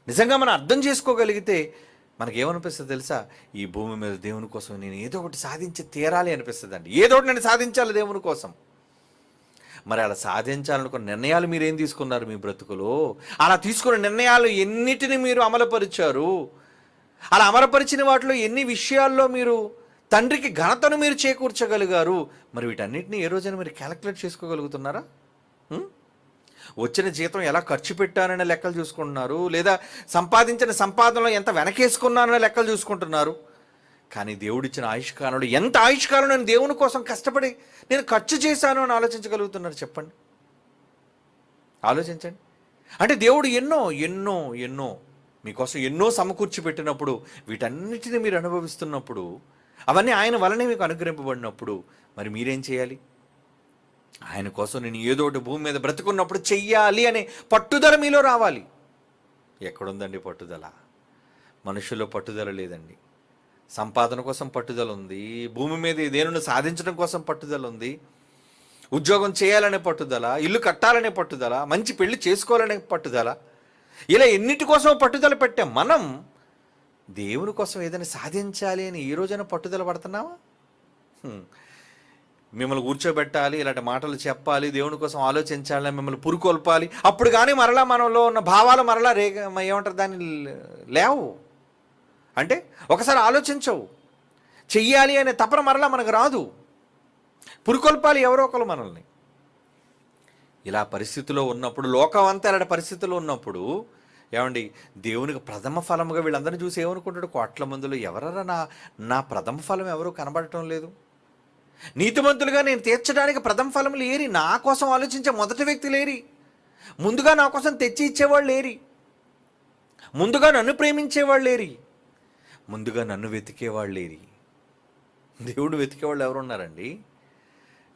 నిజంగా మనం అర్థం చేసుకోగలిగితే మనకేమనిపిస్తుంది తెలుసా? ఈ భూమి మీద దేవుని కోసం నేను ఏదో ఒకటి సాధించి తీరాలి అనిపిస్తుంది అండి. ఏదో ఒకటి నేను సాధించాలి దేవుని కోసం. మరి అలా సాధించాలనుకున్న నిర్ణయాలు మీరేం తీసుకున్నారు మీ బ్రతుకులో? అలా తీసుకున్న నిర్ణయాలు ఎన్నిటిని మీరు అమలుపరిచారు? అలా అమలుపరిచిన వాటిలో ఎన్ని విషయాల్లో మీరు తండ్రికి ఘనతను మీరు చేకూర్చగలిగారు? మరి వీటన్నిటిని ఏ రోజైనా మీరు క్యాలిక్యులేట్ చేసుకోగలుగుతున్నారా? వచ్చిన జీతం ఎలా ఖర్చు పెట్టాననే లెక్కలు చూసుకుంటున్నారు, లేదా సంపాదించిన సంపాదనలో ఎంత వెనకేసుకున్నాననే లెక్కలు చూసుకుంటున్నారు. కానీ దేవుడిచ్చిన ఆయుష్కాలంలో ఎంత ఆయుష్కాలం నేను దేవుని కోసం కష్టపడి నేను ఖర్చు చేశాను అని ఆలోచించగలుగుతున్నారు చెప్పండి? ఆలోచించండి. అంటే దేవుడు ఎన్నో ఎన్నో ఎన్నో మీకోసం ఎన్నో సమకూర్చి పెట్టినప్పుడు, వీటన్నిటిని మీరు అనుభవిస్తున్నప్పుడు, అవన్నీ ఆయన వలనే మీకు అనుగ్రహింపబడినప్పుడు మరి మీరేం చేయాలి? ఆయన కోసం నేను ఏదో ఒకటి భూమి మీద బ్రతుకున్నప్పుడు చెయ్యాలి అనే పట్టుదల మీలో రావాలి. ఎక్కడుందండి పట్టుదల? మనుషుల్లో పట్టుదల లేదండి. సంపాదన కోసం పట్టుదల ఉంది, భూమి మీద దేనిని సాధించడం కోసం పట్టుదల ఉంది, ఉద్యోగం చేయాలనే పట్టుదల, ఇల్లు కట్టాలనే పట్టుదల, మంచి పెళ్లి చేసుకోవాలనే పట్టుదల, ఇలా ఎన్నిటి కోసం పట్టుదల పెట్టాం. మనం దేవుని కోసం ఏదైనా సాధించాలి అని ఈ రోజైనా పట్టుదల పడుతున్నావా? మిమ్మల్ని కూర్చోబెట్టాలి, ఇలాంటి మాటలు చెప్పాలి, దేవుని కోసం ఆలోచించాలని మిమ్మల్ని పురుకొల్పాలి, అప్పుడు కానీ మరలా మనలో ఉన్న భావాలు మరలా ఏమంటారు దాన్ని లేవు. అంటే ఒకసారి ఆలోచించవు, చెయ్యాలి అనే తపన మరలా మనకు రాదు. పురుకొల్పాలి ఎవరో ఒకరు మనల్ని. ఇలా పరిస్థితిలో ఉన్నప్పుడు, లోకం అంతా ఇలాంటి పరిస్థితుల్లో ఉన్నప్పుడు ఏమండి దేవునికి ప్రథమ ఫలముగా వీళ్ళందరినీ చూసి ఏమనుకుంటాడు? కోట్ల మందిలో ఎవరరా నా ప్రథమ ఫలం ఎవరు కనబడటం లేదు. నీతిమంతులుగా నేను తీర్చడానికి ప్రథమ ఫలములు ఏరి, నా కోసం ఆలోచించే మొదటి వ్యక్తి లేరి, ముందుగా నా కోసం తెచ్చి ఇచ్చేవాళ్ళు లేరి, ముందుగా నన్ను ప్రేమించేవాళ్ళు లేరి, ముందుగా నన్ను వెతికేవాళ్ళు లేరి. దేవుడు వెతికేవాళ్ళు ఎవరు ఉన్నారండి?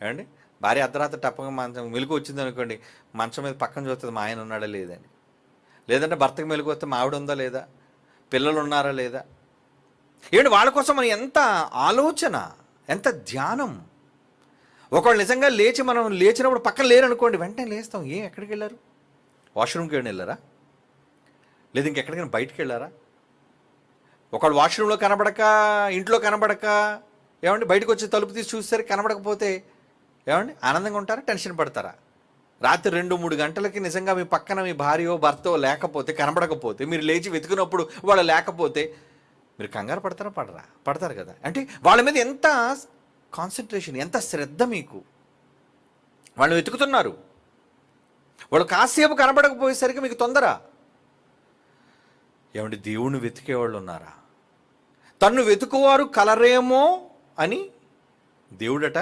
ఏమండి భార్య అర్ధరాత్రి టప్పగా మంచం మెలకు వచ్చింది అనుకోండి, మంచం మీద పక్కన చూస్తుంది మా ఆయన ఉన్నాడా లేదని. లేదంటే భర్తకు మెలకు వస్తే మా ఆవిడ ఉందా లేదా, పిల్లలు ఉన్నారా లేదా. ఏమండి వాళ్ళ కోసం మనం ఎంత ఆలోచన, ఎంత ధ్యానం. ఒకళ్ళు నిజంగా లేచి మనం లేచినప్పుడు పక్కన లేరు అనుకోండి, వెంటనే లేస్తాం. ఎక్కడికి వెళ్ళారు? వాష్రూమ్కి ఏమైనా వెళ్ళారా? లేదు ఇంకెక్కడికైనా బయటికి వెళ్ళారా? ఒకళ్ళు వాష్రూమ్లో కనబడక, ఇంట్లో కనబడక, ఏమండి బయటకు వచ్చి తలుపు తీసి చూసేసరికి కనబడకపోతే ఏమండి ఆనందంగా ఉంటారా, టెన్షన్ పడతారా? రాత్రి 2-3 గంటలకి నిజంగా మీ పక్కన మీ భార్యో భర్తో లేకపోతే, కనబడకపోతే, మీరు లేచి వెతుకున్నప్పుడు వాళ్ళు లేకపోతే మీరు కంగారు పడతారా? పడతారు కదా. అంటే వాళ్ళ మీద ఎంత కాన్సన్ట్రేషన్, ఎంత శ్రద్ధ మీకు. వాళ్ళు వెతుకుతున్నారు, వాళ్ళు కాసేపు కనబడకపోయేసరికి మీకు తొందర. ఏమంటే దేవుణ్ణి వెతికేవాళ్ళు ఉన్నారా? తన్ను వెతుకువారు కలరేమో అని దేవుడట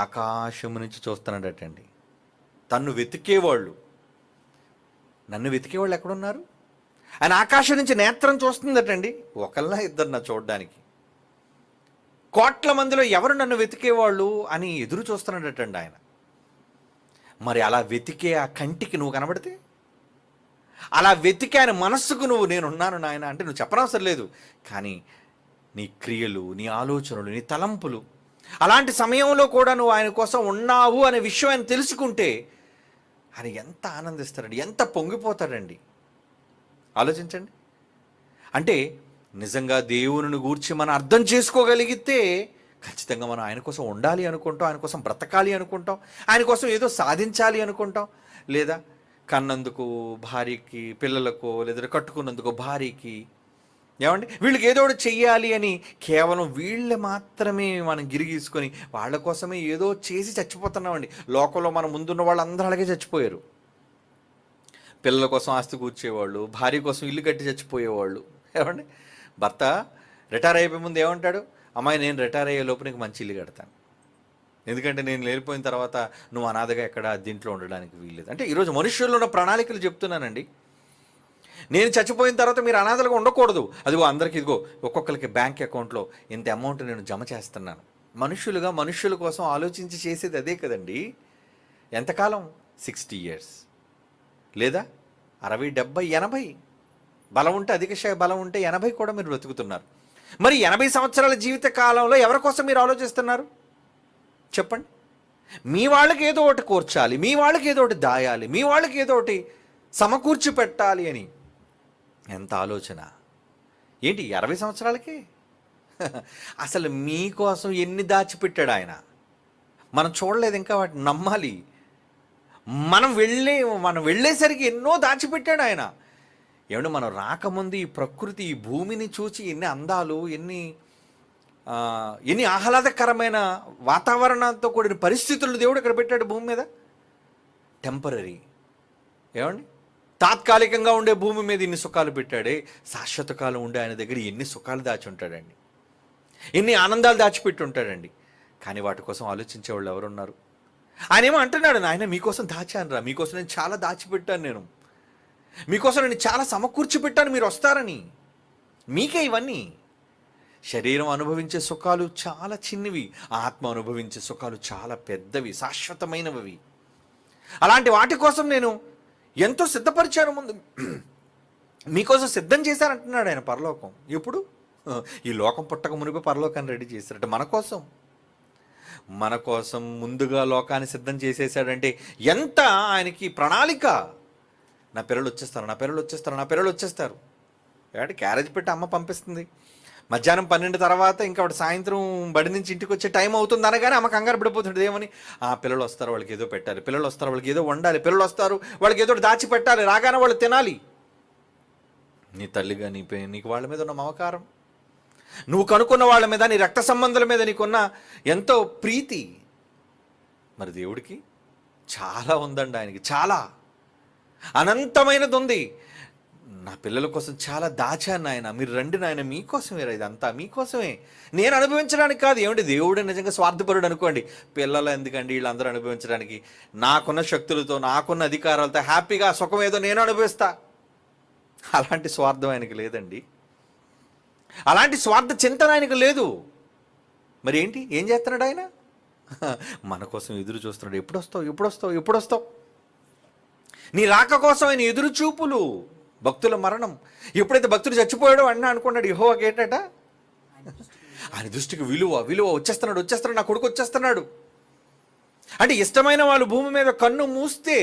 ఆకాశము నుంచి చూస్తున్నాడటండి. తన్ను వెతికేవాళ్ళు, నన్ను వెతికేవాళ్ళు ఎక్కడున్నారు? ఆయన ఆకాశం నుంచి నేత్రం చూస్తుందటండి. ఒకళ్ళ ఇద్దరు చూడడానికి, కోట్ల మందిలో ఎవరు నన్ను వెతికేవాళ్ళు అని ఎదురు చూస్తున్నాడటండి ఆయన. మరి అలా వెతికే ఆ కంటికి నువ్వు కనబడితే, అలా వెతికే ఆయన మనస్సుకు నువ్వు నేనున్నాను నాయన అంటే నువ్వు చెప్పనవసరం లేదు. కానీ నీ క్రియలు, నీ ఆలోచనలు, నీ తలంపులు, అలాంటి సమయంలో కూడా నువ్వు ఆయన కోసం ఉన్నావు అనే విషయం ఆయన తెలుసుకుంటే ఆయన ఎంత ఆనందిస్తాడండి, ఎంత పొంగిపోతాడండి. ఆలోచించండి. అంటే నిజంగా దేవుని గూర్చి మనం అర్థం చేసుకోగలిగితే ఖచ్చితంగా మనం ఆయన కోసం ఉండాలి అనుకుంటాం, ఆయన కోసం బ్రతకాలి అనుకుంటాం, ఆయన కోసం ఏదో సాధించాలి అనుకుంటాం. లేదా కన్నందుకు భార్యకి, పిల్లలకు, లేదా కట్టుకున్నందుకు భార్యకి, ఏమండి, వీళ్ళకి ఏదో ఒకటి చెయ్యాలి అని కేవలం వీళ్ళే మాత్రమే మనం గిరిగీసుకొని వాళ్ళ కోసమే ఏదో చేసి చచ్చిపోతున్నామండి. లోకంలో మన ముందున్న వాళ్ళందరూ అలాగే చచ్చిపోయారు. పిల్లల కోసం ఆస్తి కూర్చేవాళ్ళు, భార్య కోసం ఇల్లు కట్టి చచ్చిపోయేవాళ్ళు. ఏమండి, భర్త రిటైర్ అయిపోయే ముందు ఏమంటాడు, అమ్మాయి నేను రిటైర్ అయ్యే లోపు నీకు మంచి ఇల్లు కడతాను, ఎందుకంటే నేను వెళ్ళిపోయిన తర్వాత నువ్వు అనాథగా ఎక్కడ దీంట్లో ఉండడానికి వీల్లేదు. అంటే ఈరోజు మనుషుల్లో ఉన్న ప్రణాళికలు చెప్తున్నానండి. నేను చచ్చిపోయిన తర్వాత మీరు అనాథలుగా ఉండకూడదు, అదిగో అందరికీ ఇదిగో ఒక్కొక్కరికి బ్యాంక్ అకౌంట్లో ఇంత అమౌంట్ నేను జమ చేస్తున్నాను. మనుషులుగా మనుషుల కోసం ఆలోచించి చేసేది అదే కదండి. ఎంతకాలం? 60 years, లేదా 60, 70, 80 బలం ఉంటే, అధిక బలం ఉంటే 80 కూడా మీరు బ్రతుకుతున్నారు. మరి 80 సంవత్సరాల జీవిత కాలంలో ఎవరి కోసం మీరు ఆలోచిస్తున్నారు చెప్పండి? మీ వాళ్ళకి ఏదో ఒకటి కూర్చాలి, మీ వాళ్ళకి ఏదో ఒకటి దాయాలి, మీ వాళ్ళకి ఏదో ఒకటి సమకూర్చి పెట్టాలి అని ఎంత ఆలోచన ఏంటి 60 సంవత్సరాలకి? అసలు మీకోసం ఎన్ని దాచిపెట్టాడు ఆయన, మనం చూడలేదు, ఇంకా వాటిని నమ్మాలి. మనం వెళ్ళేసరికి ఎన్నో దాచిపెట్టాడు ఆయన. ఏమంటే మనం రాకముందు ఈ ప్రకృతి, ఈ భూమిని చూచి ఎన్ని అందాలు, ఎన్ని ఆహ్లాదకరమైన వాతావరణంతో కూడిన పరిస్థితులు దేవుడు ఇక్కడ పెట్టాడు భూమి మీద. టెంపరరీ, ఏమండి, తాత్కాలికంగా ఉండే భూమి మీద ఇన్ని సుఖాలు పెట్టాడే, శాశ్వత కాలం ఉండే ఆయన దగ్గర ఎన్ని సుఖాలు దాచి ఉంటాడండి, ఎన్ని ఆనందాలు దాచిపెట్టి ఉంటాడండి. కానీ వాటి కోసం ఆలోచించేవాళ్ళు ఎవరున్నారు? ఆయన ఏమో అంటున్నాడు, నాయన మీకోసం దాచాను రా, మీకోసం నేను చాలా దాచిపెట్టాను, నేను మీకోసం నేను చాలా సమకూర్చి పెట్టాను, మీరు వస్తారని. మీకే ఇవన్నీ. శరీరం అనుభవించే సుఖాలు చాలా చిన్నవి, ఆత్మ అనుభవించే సుఖాలు చాలా పెద్దవి, శాశ్వతమైనవి. అలాంటి వాటి కోసం నేను ఎంతో సిద్ధపరిచాను, ముందు మీకోసం సిద్ధం చేశానంటున్నాడు ఆయన. పరలోకం ఎప్పుడు? ఈ లోకం పుట్టక మునిపే పరలోకాన్ని రెడీ చేశారట మన కోసం ముందుగా లోకాన్ని సిద్ధం చేసేసాడంటే ఎంత ఆయనకి ప్రణాళిక. నా పిల్లలు వచ్చేస్తారు. కాబట్టి క్యారేజ్ పెట్టి అమ్మ పంపిస్తుంది, మధ్యాహ్నం 12 తర్వాత ఇంకా వాడు సాయంత్రం బడి నుంచి ఇంటికి వచ్చే టైం అవుతుంది అనగానే అమ్మ కంగారు పడిపోతుంది. ఏమని? పిల్లలు వస్తారు, వాళ్ళకి ఏదో పెట్టాలి, పిల్లలు వస్తారు, వాళ్ళకి ఏదో వండాలి, పిల్లలు వస్తారు, వాళ్ళకి ఏదో దాచి పెట్టాలి, రాగానే వాళ్ళు తినాలి. నీ తల్లిగా నీకు వాళ్ళ మీద ఉన్న మమకారం, నువ్వు కనుక్కున్న వాళ్ళ మీద, నీ రక్త సంబంధాల మీద నీకున్న ఎంతో ప్రీతి. మరి దేవుడికి చాలా ఉందండి, ఆయనకి చాలా అనంతమైనది ఉంది. నా పిల్లల కోసం చాలా దాచాను నాయన, మీరు రండి నాయన, మీకోసమే, ఇదంతా మీకోసమే, నేను అనుభవించడానికి కాదు. ఏమంటే దేవుడు నిజంగా స్వార్థపరుడు అనుకోండి, పిల్లలు ఎందుకండి వీళ్ళందరూ అనుభవించడానికి, నాకున్న శక్తులతో, నాకున్న అధికారాలతో హ్యాపీగా సుఖం ఏదో నేను అనుభవిస్తా. అలాంటి స్వార్థం ఆయనకి లేదండి, అలాంటి స్వార్థ చింతన ఆయనకు లేదు. మరి ఏంటి, ఏం చేస్తున్నాడు ఆయన? మన కోసం ఎదురు చూస్తున్నాడు. ఎప్పుడొస్తావు? నీ రాక కోసం ఆయన ఎదురు చూపులు. భక్తుల మరణం, ఎప్పుడైతే భక్తుడు చచ్చిపోయాడో అనుకున్నాడు యెహోవాకి ఏంటట, ఆయన దృష్టికి విలువ వచ్చేస్తున్నాడు, నా కొడుకు వచ్చేస్తున్నాడు. అంటే ఇష్టమైన వాళ్ళు భూమి మీద కన్ను మూస్తే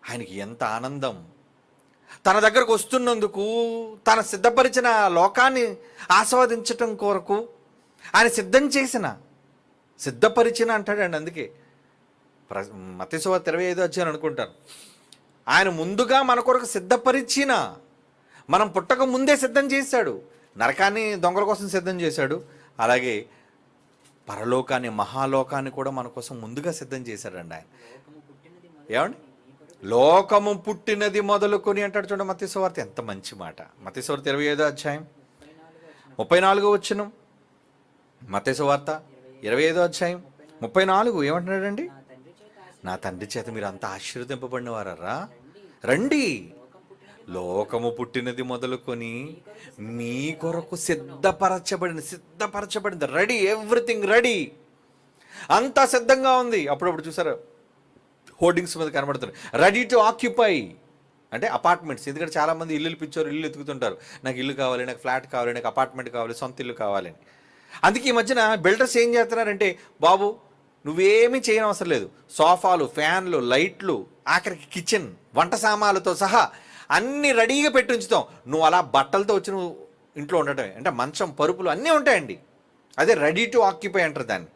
ఆయనకి ఎంత ఆనందం. తన దగ్గరకు వస్తున్నందుకు, తన సిద్ధపరిచిన లోకాన్ని ఆస్వాదించటం కొరకు ఆయన సిద్ధపరిచిన అంటాడండి. అందుకే మత్తయి సువార్త 25 అనుకుంటాను, ఆయన ముందుగా మన కొరకు సిద్ధపరిచిన, మనం పుట్టక ముందే సిద్ధం చేశాడు. నరకాన్ని దొంగల కోసం సిద్ధం చేశాడు, అలాగే పరలోకాన్ని, మహాలోకాన్ని కూడా మన కోసం ముందుగా సిద్ధం చేశాడండి ఆయన. ఏమండి, లోకము పుట్టినది మొదలుకొని అంటాడు చూడండి మత్తయి సువార్త. ఎంత మంచి మాట. మత్తయి సువార్త 25:34 మత్తయి సువార్త 25:34 ఏమంటున్నాడండి? నా తండ్రి చేత మీరు అంత ఆశీర్వదింపబడిన వారా, రండి, లోకము పుట్టినది మొదలుకొని మీ కొరకు సిద్ధపరచబడింది, రెడీ, ఎవ్రీథింగ్ రెడీ, అంతా సిద్ధంగా ఉంది. అప్పుడప్పుడు చూసారు హోర్డింగ్స్ మీద కనబడుతుంది, రెడీ టు ఆక్యుపై, అంటే అపార్ట్మెంట్స్. ఎందుకంటే చాలామంది ఇల్లు పిచ్చోరు, ఇల్లు ఎత్తుకుతుంటారు, నాకు ఇల్లు కావాలి, నాకు ఫ్లాట్ కావాలి, నాకు అపార్ట్మెంట్ కావాలి, సొంత ఇల్లు కావాలని. అందుకే ఈ మధ్యన బిల్డర్స్ ఏం చేస్తున్నారంటే, బాబు నువ్వేమీ చేయనవసరం లేదు, సోఫాలు, ఫ్యాన్లు, లైట్లు, ఆఖరికి కిచెన్, వంట సామాన్లతో సహా అన్నీ రెడీగా పెట్టి ఉంచుతాం. నువ్వు అలా బట్టలతో వచ్చి నువ్వు ఇంట్లో ఉండటమే, అంటే మంచం, పరుపులు అన్నీ ఉంటాయండి. అదే రెడీ టు ఆక్యుపై అంటారు దాన్ని.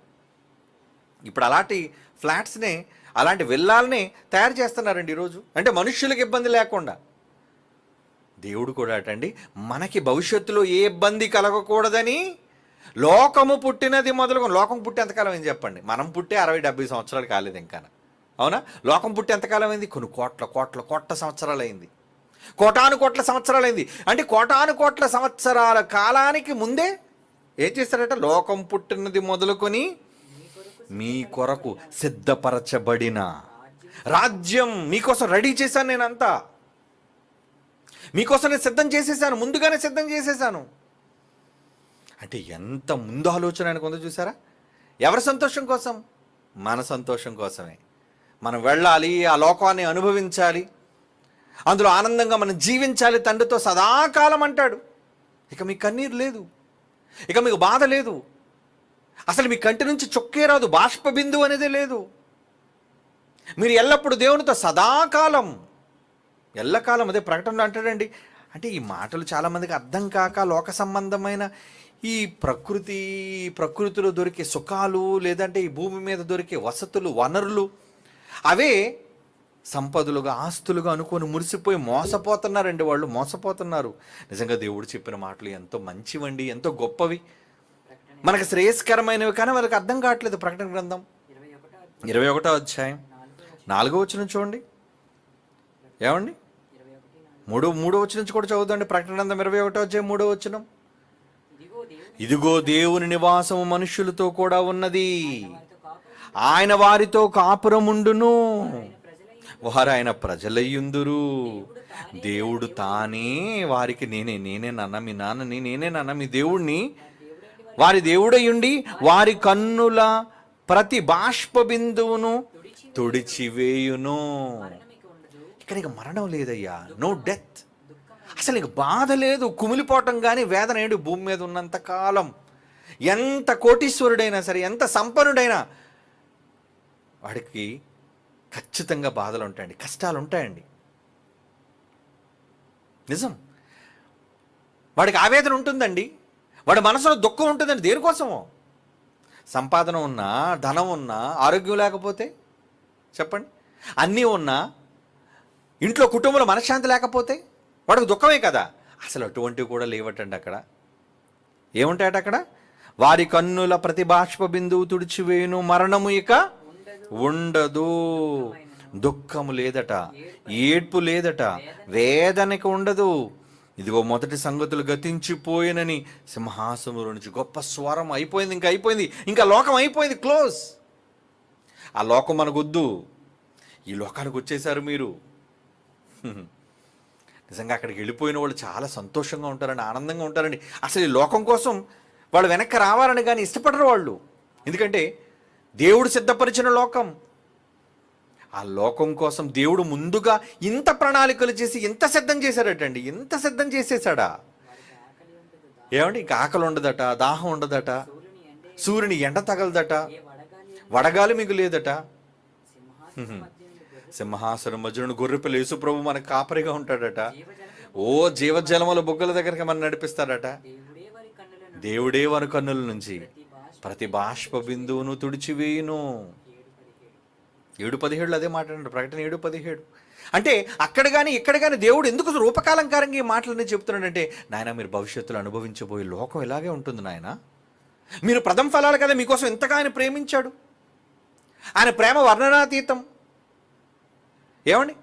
ఇప్పుడు అలాంటి ఫ్లాట్స్నే, అలాంటి విల్లాల్ని తయారు చేస్తున్నారండి ఈరోజు. అంటే మనుష్యులకు ఇబ్బంది లేకుండా. దేవుడు కూడా అటండి మనకి భవిష్యత్తులో ఏ ఇబ్బంది కలగకూడదని లోకము పుట్టినది మొదలుకొని, లోకం పుట్టి ఎంతకాలం అయింది చెప్పండి? మనం పుట్టి 60-70 సంవత్సరాలు కాలేదు ఇంకా, అవునా? లోకం పుట్టి ఎంతకాలం అయింది? కొన్ని కోట్ల సంవత్సరాలు అయింది. కోటాను కోట్ల సంవత్సరాలు అయింది. అంటే కోటాను కోట్ల సంవత్సరాల కాలానికి ముందే ఏం చేస్తారట? లోకం పుట్టినది మొదలుకొని మీ కొరకు సిద్ధపరచబడిన రాజ్యం మీకోసం రెడీ చేశాను. నేనంతా మీకోసం నేను సిద్ధం చేసేసాను, ముందుగానే సిద్ధం చేసేసాను. అంటే ఎంత ముందు ఆలోచన ఆయనకు ఉందో చూసారా? ఎవరి సంతోషం కోసం? మన సంతోషం కోసమే. మనం వెళ్ళాలి, ఆ లోకాన్ని అనుభవించాలి, అందులో ఆనందంగా మనం జీవించాలి తండ్రితో సదాకాలం అంటాడు. ఇక మీకు కన్నీరు లేదు, ఇక మీకు బాధ లేదు, అసలు మీ కంటి నుంచి చొక్కే రాదు, బాష్ప బిందువు అనేదే లేదు. మీరు ఎల్లప్పుడూ దేవునితో సదాకాలం, ఎల్లకాలం. అదే ప్రకటనలో అంటాడండి. అంటే ఈ మాటలు చాలామందికి అర్థం కాక లోక సంబంధమైన ఈ ప్రకృతిలో దొరికే సుఖాలు, లేదంటే ఈ భూమి మీద దొరికే వసతులు, వనరులు, అవే సంపదలుగా, ఆస్తులుగా అనుకొని మురిసిపోయి మోసపోతున్నారండి. వాళ్ళు మోసపోతున్నారు. నిజంగా దేవుడు చెప్పిన మాటలు ఎంతో మంచివండి, ఎంతో గొప్పవి, మనకు శ్రేయస్కరమైనవి, కానీ వాళ్ళకి అర్థం కావట్లేదు. ప్రకటన గ్రంథం 21వ అధ్యాయం 4వ వచనం చూడండి. ఏమండి? 3వ వచనం నుంచి కూడా చదువుదండి. ప్రకటన గ్రంథం 21వ అధ్యాయం 3వ వచనం. ఇదిగో దేవుని నివాసము మనుష్యులతో కూడా ఉన్నది, ఆయన వారితో కాపురముండును, వారు ఆయన ప్రజలయ్యుందురు. దేవుడు తానే వారికి నేనే నాన్న, మీ నాన్నని నేనే నాన్న, మీ దేవుణ్ణి, వారి దేవుడయ్యుండి వారి కన్నుల ప్రతి బాష్ప బిందువును తుడిచివేయును. ఇక్కడ ఇక మరణం లేదయ్యా, నో డెత్. అసలు నీకు బాధ లేదు, కుమిలిపోవటం కానీ వేదన ఏంటి? భూమి మీద ఉన్నంత కాలం ఎంత కోటీశ్వరుడైనా సరే, ఎంత సంపన్నుడైనా వాడికి ఖచ్చితంగా బాధలు ఉంటాయండి, కష్టాలు ఉంటాయండి. నిజం. వాడికి ఆవేదన ఉంటుందండి, వాడి మనసులో దుఃఖం ఉంటుందండి. దేనికోసమో? సంపాదన ఉన్నా, ధనం ఉన్నా, ఆరోగ్యం లేకపోతే చెప్పండి, అన్నీ ఉన్నా, ఇంట్లో కుటుంబంలో మనశ్శాంతి లేకపోతే వాడికి దుఃఖమే కదా. అసలు అటువంటివి కూడా లేవటండి. అక్కడ ఏముంటాయట? అక్కడ వారి కన్నుల ప్రతి బాష్ప బిందువు తుడిచివేయును, మరణము ఇక ఉండదు, దుఃఖము లేదట, ఏడ్పు లేదట, వేదనకి ఉండదు. ఇదిగో మొదటి సంగతులు గతించిపోయినని సింహాసనములో నుంచి గొప్ప స్వరం. అయిపోయింది, ఇంకా అయిపోయింది, ఇంకా లోకం అయిపోయింది, క్లోజ్. ఆ లోకం మనకొద్దు, ఈ లోకానికి వచ్చేసారు మీరు. నిజంగా అక్కడికి వెళ్ళిపోయిన వాళ్ళు చాలా సంతోషంగా ఉంటారండి, ఆనందంగా ఉంటారండి. అసలు ఈ లోకం కోసం వాళ్ళు వెనక్కి రావాలని కానీ ఇష్టపడరు వాళ్ళు. ఎందుకంటే దేవుడు సిద్ధపరిచిన లోకం, ఆ లోకం కోసం దేవుడు ముందుగా ఇంత ప్రణాళికలు చేసి ఇంత సిద్ధం చేశాడటండి. ఇంత సిద్ధం చేసేసాడా? ఏమండి? ఇంకా ఆకలి ఉండదట, దాహం ఉండదట, సూర్యుని ఎండ తగలదట, వడగాలి మీకు లేదట. సింహాసనం మధ్యలో గొర్రెపిల్ల యేసు ప్రభు మనకు కాపరిగా ఉంటాడట. ఓ జీవజలముల బుగ్గల దగ్గరికి మనం నడిపిస్తాడట. దేవుడే వారి కన్నుల నుంచి ప్రతి బాష్ప బిందువును తుడిచివేయును. 7:17 అదే మాట్లాడండి. ప్రకటన 7:17. అంటే అక్కడ కానీ ఇక్కడ కానీ దేవుడు ఎందుకు రూపకాలంకారంగా ఈ మాటలన్నీ చెప్తున్నాడంటే, నాయన మీరు భవిష్యత్తులో అనుభవించబోయే లోకం ఇలాగే ఉంటుంది నాయన. మీరు ప్రథమ ఫలాలు కదా, మీకోసం ఎంతగా ఆయన ప్రేమించాడు. ఆయన ప్రేమ వర్ణనాతీతం. ఏమండి?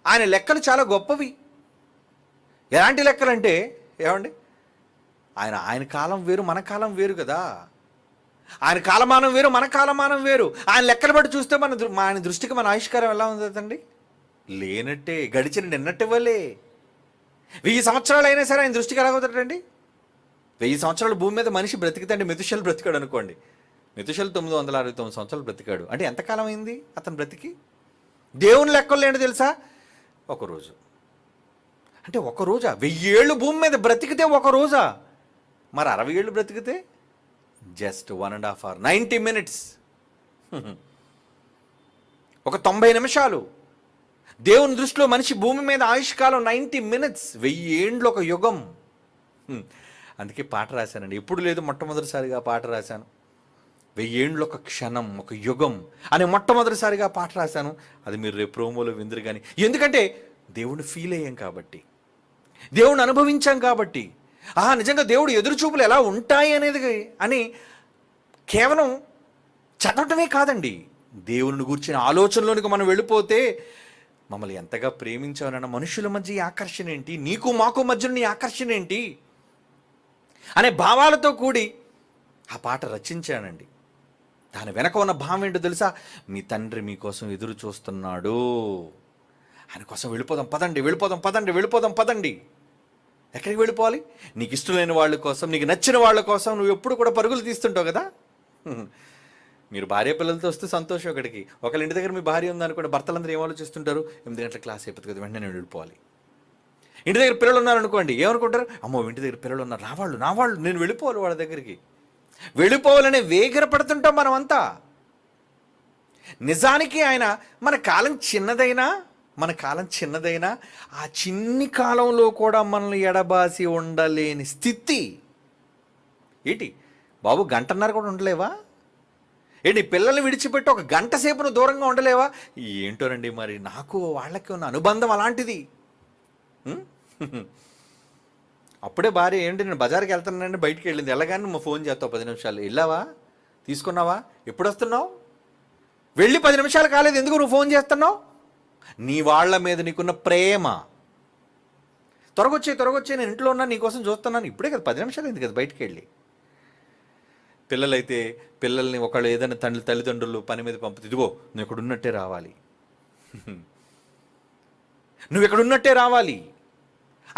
ఆయన లెక్కలు చాలా గొప్పవి. ఎలాంటి లెక్కలంటే ఏమండి, ఆయన కాలం వేరు, మన కాలం వేరు కదా. ఆయన కాలమానం వేరు, మన కాలమానం వేరు. ఆయన లెక్కలు బట్టి చూస్తే ఆయన దృష్టికి మన ఆయుష్కారం ఎలా ఉందండి? లేనట్టే, గడిచిన నిన్నట్టు వల్లే. 1000 సంవత్సరాలు అయినా సరే ఆయన దృష్టికి ఎలాగవుతాడండి? 1000 సంవత్సరాలు భూమి మీద మనిషి బ్రతికితే, మెతుషెల్ బ్రతికాడు అనుకోండి. మెతుషెల్ 969 సంవత్సరాలు బ్రతికాడు. అంటే ఎంతకాలం అయింది అతను బ్రతికి? దేవుని లెక్కలు ఏంటో తెలుసా? ఒకరోజు. అంటే ఒక రోజా? 1000 ఏళ్ళు భూమి మీద బ్రతికితే ఒక రోజా? మరి 60 ఏళ్ళు బ్రతికితే జస్ట్ 1.5 hours, 90 minutes. ఒక 90 నిమిషాలు. దేవుని దృష్టిలో మనిషి భూమి మీద ఆయుష్కాలం 90 minutes. 1000 ఏండ్లు ఒక యుగం. అందుకే పాట రాశానండి. ఎప్పుడు లేదు, మొట్టమొదటిసారిగా పాట రాశాను. 1000 ఏండ్లు ఒక క్షణం, ఒక యుగం అని మొట్టమొదటిసారిగా పాట రాశాను. అది మీరు రేపు ప్రోమోలో విందురు కానీ. ఎందుకంటే దేవుడిని ఫీల్ అయ్యాం కాబట్టి. దేవుణ్ణి అనుభవించాం కాబట్టి నిజంగా దేవుడు ఎదురుచూపులు ఎలా ఉంటాయి అనేది అని కేవలం చదవటమే కాదండి, దేవుని గూర్చిన ఆలోచనలోనికి మనం వెళ్ళిపోతే మమ్మల్ని ఎంతగా ప్రేమించావనన్న మనుషుల మధ్య ఈ ఆకర్షణ ఏంటి, నీకు మాకు మధ్యలో నీ ఆకర్షణ ఏంటి అనే భావాలతో కూడి ఆ పాట రచించానండి. దాని వెనక ఉన్న భావం ఏంటో తెలుసా? మీ తండ్రి మీకోసం ఎదురు చూస్తున్నాడు, ఆయన కోసం వెళ్ళిపోదాం పదండి, వెళ్ళిపోదాం పదండి, వెళ్ళిపోదాం పదండి. ఎక్కడికి వెళ్ళిపోవాలి? నీకు ఇష్టమైన వాళ్ళ కోసం, నీకు నచ్చిన వాళ్ళ కోసం నువ్వు ఎప్పుడు కూడా పరుగులు తీస్తుంటావు కదా. మీరు భార్య పిల్లలతో వస్తే సంతోషం. ఒకటికి ఒకళ్ళ ఇంటి దగ్గర మీ భార్య ఉందనుకోండి, భర్తలందరూ ఏం ఆలోచిస్తుంటారు? 8 గంటల క్లాస్ అయిపోతుంది కదా, వెంటనే నేను వెళ్ళిపోవాలి. ఇంటి దగ్గర పిల్లలు ఉన్నారనుకోండి, ఏమనుకుంటారు? అమ్మో ఇంటి దగ్గర పిల్లలు ఉన్నారు, నా వాళ్ళు నేను వెళ్ళిపోవాలి వాళ్ళ దగ్గరికి. వెళ్ళిపోవాలనే వేగిరపడుతుంటాం మనమంతా. నిజానికి ఆయన మన కాలం చిన్నదైనా ఆ చిన్ని కాలంలో కూడా మనల్ని ఎడబాసి ఉండలేని స్థితి. ఏంటి బాబు, గంటన్నర కూడా ఉండలేవా? ఏంటి పిల్లల్ని విడిచిపెట్టి ఒక గంట సేపును దూరంగా ఉండలేవా? ఏంటోనండి, మరి నాకు వాళ్ళకి ఉన్న అనుబంధం అలాంటిది. అప్పుడే భార్య ఏంటి నేను బజార్కి వెళ్తున్నానండి, బయటికి వెళ్ళింది, వెళ్ళగానే నువ్వు ఫోన్ చేస్తావు 10 నిమిషాలు, వెళ్ళావా, తీసుకున్నావా, ఎప్పుడు వస్తున్నావు, వెళ్ళి 10 నిమిషాలు కాలేదు, ఎందుకు నువ్వు ఫోన్ చేస్తున్నావు? నీ వాళ్ళ మీద నీకున్న ప్రేమ. త్వరగొచ్చే నేను ఇంట్లో ఉన్నా నీకోసం చూస్తున్నాను, ఇప్పుడే కదా 10 నిమిషాలు అయింది కదా బయటికి వెళ్ళి. పిల్లలైతే పిల్లల్ని ఒకళ్ళు ఏదైనా తల్లిదండ్రులు పని మీద పంపితే, ఇదిగో నువ్వు ఎక్కడున్నట్టే రావాలి, నువ్వు ఎక్కడున్నట్టే రావాలి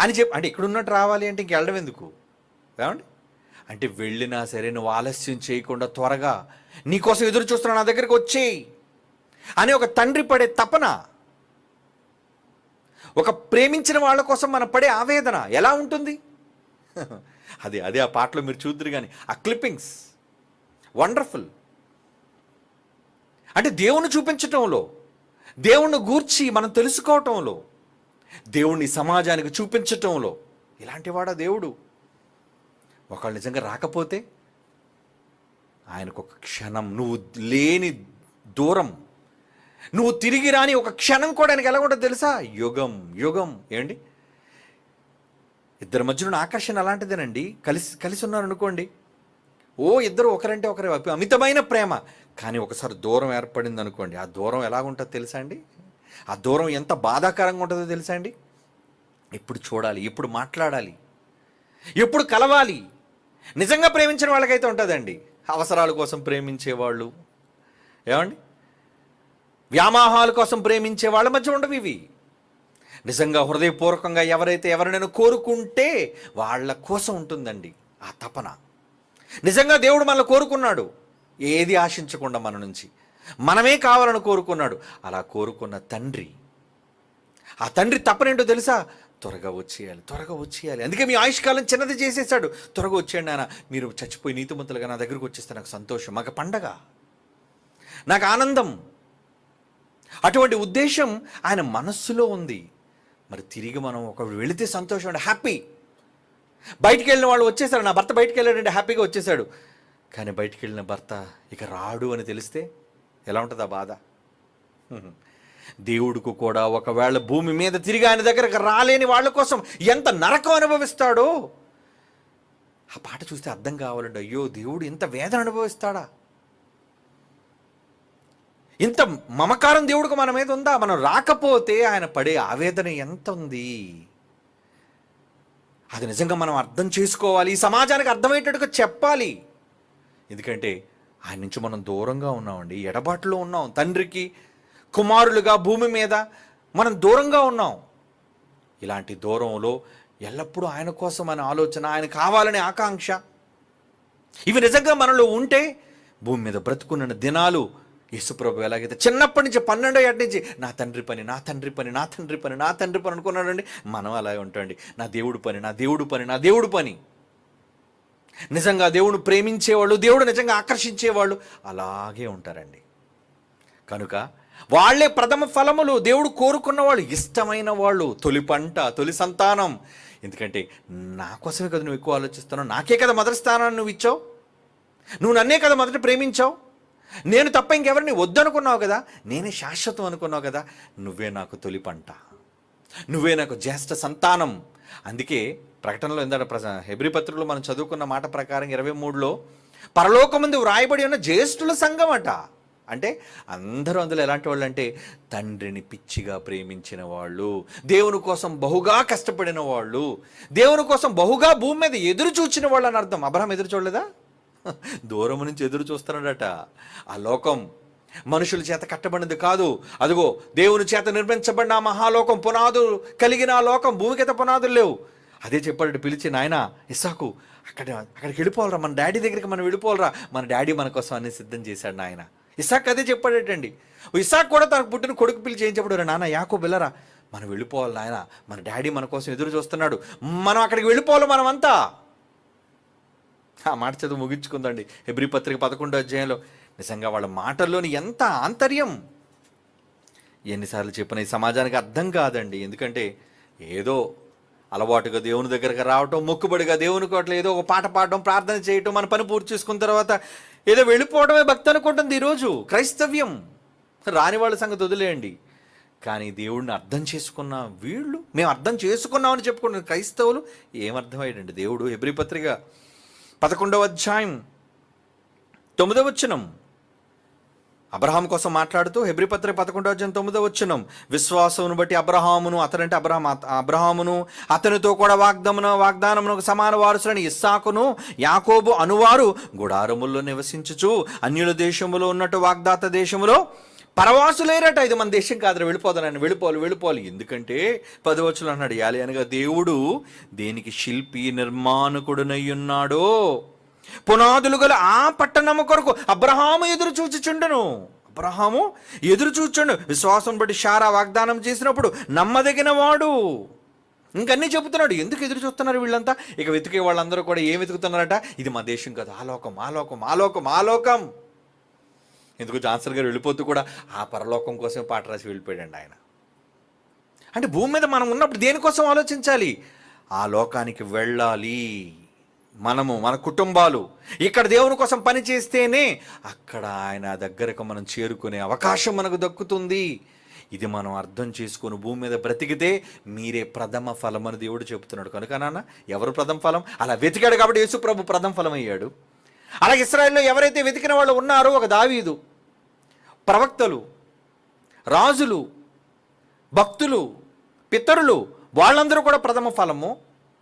అని చెప్పి, అంటే ఇక్కడున్నట్టు రావాలి అంటే ఇంక వెళ్ళడం ఎందుకు ఏమండి? అంటే వెళ్ళినా సరే నువ్వు ఆలస్యం చేయకుండా త్వరగా నీకోసం ఎదురు చూస్తున్నా నా దగ్గరికి వచ్చేయి అని ఒక తండ్రి పడే తపన, ఒక ప్రేమించిన వాళ్ళ కోసం మనం పడే ఆవేదన ఎలా ఉంటుంది? అదే ఆ పాటలో మీరు చూద్దరు కానీ ఆ క్లిప్పింగ్స్ వండర్ఫుల్. అంటే దేవుణ్ణి చూపించటంలో, దేవుణ్ణి గూర్చి మనం తెలుసుకోవటంలో, దేవుణ్ణి సమాజానికి చూపించటంలో ఇలాంటి వాడా దేవుడు. ఒకళ్ళు నిజంగా రాకపోతే ఆయనకు ఒక క్షణం, నువ్వు లేని దూరం, నువ్వు తిరిగి రాని ఒక క్షణం కూడా ఆయనకి ఎలా కూడా తెలుసా? యుగం యుగం. ఏంటి ఇద్దరి మధ్యలో ఆకర్షణ అలాంటిదేనండి. కలిసి ఉన్నారనుకోండి, ఇద్దరు ఒకరంటే ఒకరి అమితమైన ప్రేమ. కానీ ఒకసారి దూరం ఏర్పడింది అనుకోండి, ఆ దూరం ఎలాగుంటుందో తెలుసా అండి? ఆ దూరం ఎంత బాధాకరంగా ఉంటుందో తెలుసా అండి? ఎప్పుడు చూడాలి, ఎప్పుడు మాట్లాడాలి, ఎప్పుడు కలవాలి. నిజంగా ప్రేమించిన వాళ్ళకైతే ఉంటుందండి. అవసరాల కోసం ప్రేమించేవాళ్ళు, ఏమండి, వ్యామోహాల కోసం ప్రేమించే వాళ్ళ మధ్య ఉండవు ఇవి. నిజంగా హృదయపూర్వకంగా ఎవరైనా కోరుకుంటే వాళ్ళ కోసం ఉంటుందండి ఆ తపన. నిజంగా దేవుడు మనల్ని కోరుకున్నాడు, ఏది ఆశించకుండా మన నుంచి, మనమే కావాలని కోరుకున్నాడు. అలా కోరుకున్న తండ్రి, ఆ తండ్రి తపనేంటో తెలుసా? త్వరగా వచ్చేయాలి. అందుకే మీ ఆయుష్కాలం చిన్నది చేసేసాడు. త్వరగా వచ్చేయండి నాన్న, మీరు చచ్చిపోయి నీతిమంతులుగా నా దగ్గరకు వచ్చేస్తే నాకు సంతోషం, మాకు పండగ, నాకు ఆనందం. అటువంటి ఉద్దేశం ఆయన మనస్సులో ఉంది. మరి తిరిగి మనం ఒక వెళితే సంతోషం అండి, హ్యాపీ. బయటికి వెళ్ళిన వాళ్ళు వచ్చేసాడు, నా భర్త బయటికి వెళ్ళాడంటే హ్యాపీగా వచ్చేసాడు. కానీ బయటికి వెళ్ళిన భర్త ఇక రాడు అని తెలిస్తే ఎలా ఉంటుంది ఆ బాధ? దేవుడికి కూడా ఒకవేళ భూమి మీద తిరిగి ఆయన దగ్గరకు రాలేని వాళ్ళ కోసం ఎంత నరకం అనుభవిస్తాడో ఆ పాట చూస్తే అర్థం కావాలండి. అయ్యో, దేవుడు ఇంత వేదన అనుభవిస్తాడా? ఇంత మమకారం దేవుడికి మన మీద ఉందా? మనం రాకపోతే ఆయన పడే ఆవేదన ఎంత ఉంది? అది నిజంగా మనం అర్థం చేసుకోవాలి, ఈ సమాజానికి అర్థమయ్యేటట్టుగా చెప్పాలి. ఎందుకంటే ఆయన నుంచి మనం దూరంగా ఉన్నామండి, ఎడబాటులో ఉన్నాం. తండ్రికి కుమారులుగా భూమి మీద మనం దూరంగా ఉన్నాం. ఇలాంటి దూరంలో ఎల్లప్పుడూ ఆయన కోసం మన ఆలోచన, ఆయన కావాలనే ఆకాంక్ష, ఇవి నిజంగా మనలో ఉంటే భూమి మీద బ్రతుకున్న దినాలు యేసుప్రభు ఎలాగైతే చిన్నప్పటి నుంచి 12వ ఏట నుంచి నా తండ్రి పని అనుకున్నాడండి, మనం అలాగే ఉంటాండి. నా దేవుడు పని. నిజంగా దేవుడు ప్రేమించేవాళ్ళు, దేవుడు నిజంగా ఆకర్షించేవాళ్ళు అలాగే ఉంటారండి. కనుక వాళ్ళే ప్రథమ ఫలములు, దేవుడు కోరుకున్న వాళ్ళు, ఇష్టమైన వాళ్ళు, తొలి పంట, తొలి సంతానం. ఎందుకంటే నా కోసమే కదా నువ్వు ఎక్కువ ఆలోచిస్తున్నావు, నాకే కదా మొదటి స్థానాన్ని నువ్వు ఇచ్చావు, నువ్వు నన్నే కదా మొదట ప్రేమించావు, నేను తప్ప ఇంకెవరిని వద్దనుకున్నావు కదా, నేనే శాశ్వతం అనుకున్నావు కదా, నువ్వే నాకు తొలి పంట, నువ్వే నాకు జ్యేష్ఠ సంతానం అందుకే ప్రకటనలో హెబ్రీ పత్రికలో మనం చదువుకున్న మాట ప్రకారం 23లో పరలోకమందు వ్రాయబడి ఉన్న జ్యేష్ఠుల సంఘం అట. అంటే అందరూ అందులో ఎలాంటి వాళ్ళు అంటే తండ్రిని పిచ్చిగా ప్రేమించిన వాళ్ళు, దేవుని కోసం బహుగా కష్టపడిన వాళ్ళు, దేవుని కోసం బహుగా భూమి మీద ఎదురు చూచిన వాళ్ళు అని అర్థం. అబ్రహాం ఎదురు చూడలేదా? దూరం నుంచి ఎదురు చూస్తున్నాడట. ఆ లోకం మనుషుల చేత కట్టబడినది కాదు, అదిగో దేవుని చేత నిర్మించబడిన ఆ మహాలోకం, పునాదులు కలిగిన ఆ లోకం, భూమికిత పునాదులు లేవు. అదే చెప్పాడు పిలిచి, నాయన ఇస్సాకు అక్కడికి వెళ్ళిపోవాలరా, మన డాడీ దగ్గరికి మనం వెళ్ళిపోవాలరా, మన డాడీ మన కోసం అన్ని సిద్ధం చేశాడు నాయన. ఇస్సాక్ అదే చెప్పాడటండి. ఇస్సాక్ కూడా తనకు పుట్టిన కొడుకు పిలిచి ఏం చెప్పాడు, నాన్న యాకోబు వెళ్ళరా, మనం వెళ్ళిపోవాలి నాయన, మన డాడీ మన కోసం ఎదురు చూస్తున్నాడు, మనం అక్కడికి వెళ్ళిపోవాలి మనమంతా. ఆ మాట చదువు ముగించుకుందండి హెబ్రీ పత్రిక 11వ అధ్యాయంలో. నిజంగా వాళ్ళ మాటల్లోని ఎంత ఆంతర్యం! ఎన్నిసార్లు చెప్పిన ఈ సమాజానికి అర్థం కాదండి. ఎందుకంటే ఏదో అలవాటుగా దేవుని దగ్గరకు రావటం, మొక్కుబడిగా దేవుని కోట్ల ఏదో ఒక పాట పాడడం, ప్రార్థన చేయటం, మన పని పూర్తి చేసుకున్న తర్వాత ఏదో వెళ్ళిపోవడమే భక్తి అనుకుంటుంది ఈరోజు క్రైస్తవ్యం. రాని వాళ్ళ సంగతి వదిలేయండి. కానీ దేవుడిని అర్థం చేసుకున్న వీళ్ళు, మేము అర్థం చేసుకున్నామని చెప్పుకున్న క్రైస్తవులు ఏమర్థమయ్యాడండి దేవుడు? హెబ్రీ పత్రిక 11వ అధ్యాయం 9వ వచనం అబ్రహాం కోసం మాట్లాడుతూ హెబ్రీ పత్రిక 11వ అధ్యాయం 9వ వచనం, విశ్వాసమును బట్టి అబ్రహామును, అతనంటే అబ్రహామును అతనితో కూడా వాగ్దానమునకు సమాన వారసులని ఇస్సాకును యాకోబు అనువారు గుడారముల్లో నివసించుచు అన్యుల దేశములో ఉన్నట్టు వాగ్దాత దేశములో పరవాసులేరట. ఇది మన దేశం కాదు, వెళ్ళిపోదానని, వెళ్ళిపోవాలి. ఎందుకంటే 10వ వచనం అన్నాడు, యాలి అనగా దేవుడు దేనికి శిల్పి నిర్మాణకుడునయ్యున్నాడో పునాదులు గల ఆ పట్టణము కొరకు అబ్రహాము ఎదురు చూచుచుండెను. అబ్రహాము ఎదురు చూచుండు, విశ్వాసం బట్టి శారా వాగ్దానం చేసినప్పుడు నమ్మదగిన వాడు. ఇంకన్నీ చెబుతున్నాడు. ఎందుకు ఎదురు చూస్తున్నారు వీళ్ళంతా? ఇక వెతికే వాళ్ళందరూ కూడా ఏం వెతుకుతున్నారట? ఇది మా దేశం కాదు, ఆలోకం. ఎందుకు జాన్సన్ గారు వెళ్ళిపోతూ కూడా ఆ పరలోకం కోసం పాట రాసి వెళ్ళిపోయాడండి ఆయన. అంటే భూమి మీద మనం ఉన్నప్పుడు దేనికోసం ఆలోచించాలి? ఆ లోకానికి వెళ్ళాలి. మనము, మన కుటుంబాలు ఇక్కడ దేవుని కోసం పని చేస్తేనే అక్కడ ఆయన దగ్గరకు మనం చేరుకునే అవకాశం మనకు దక్కుతుంది. ఇది మనం అర్థం చేసుకుని భూమి మీద బ్రతికితే మీరే ప్రథమ ఫలం అని దేవుడు చెబుతున్నాడు. కనుక నాన్న, ఎవరు ప్రథమ ఫలం? అలా వెతికాడు కాబట్టి యేసు ప్రభు ప్రథమ ఫలం అయ్యాడు. అలాగే ఇశ్రాయేలులో ఎవరైతే వెతికిన వాళ్ళు ఉన్నారో, ఒక దావీదు, ప్రవక్తలు, రాజులు, భక్తులు, పితరులు, వాళ్ళందరూ కూడా ప్రథమ ఫలము.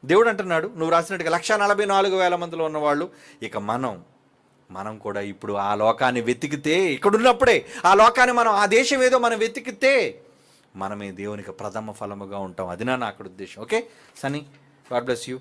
దేవుడు అంటున్నాడు, నువ్వు రాసినట్టుగా 144,000 మందిలో ఉన్నవాళ్ళు. ఇక మనం కూడా ఇప్పుడు ఆ లోకాన్ని వెతికితే, ఇక్కడున్నప్పుడే ఆ లోకాన్ని మనం, ఆ దేశం ఏదో మనం వెతికితే మనమే దేవునికి ప్రథమ ఫలముగా ఉంటాం. అది నా అక్కడ ఉద్దేశం. Okay Sunny, God bless you.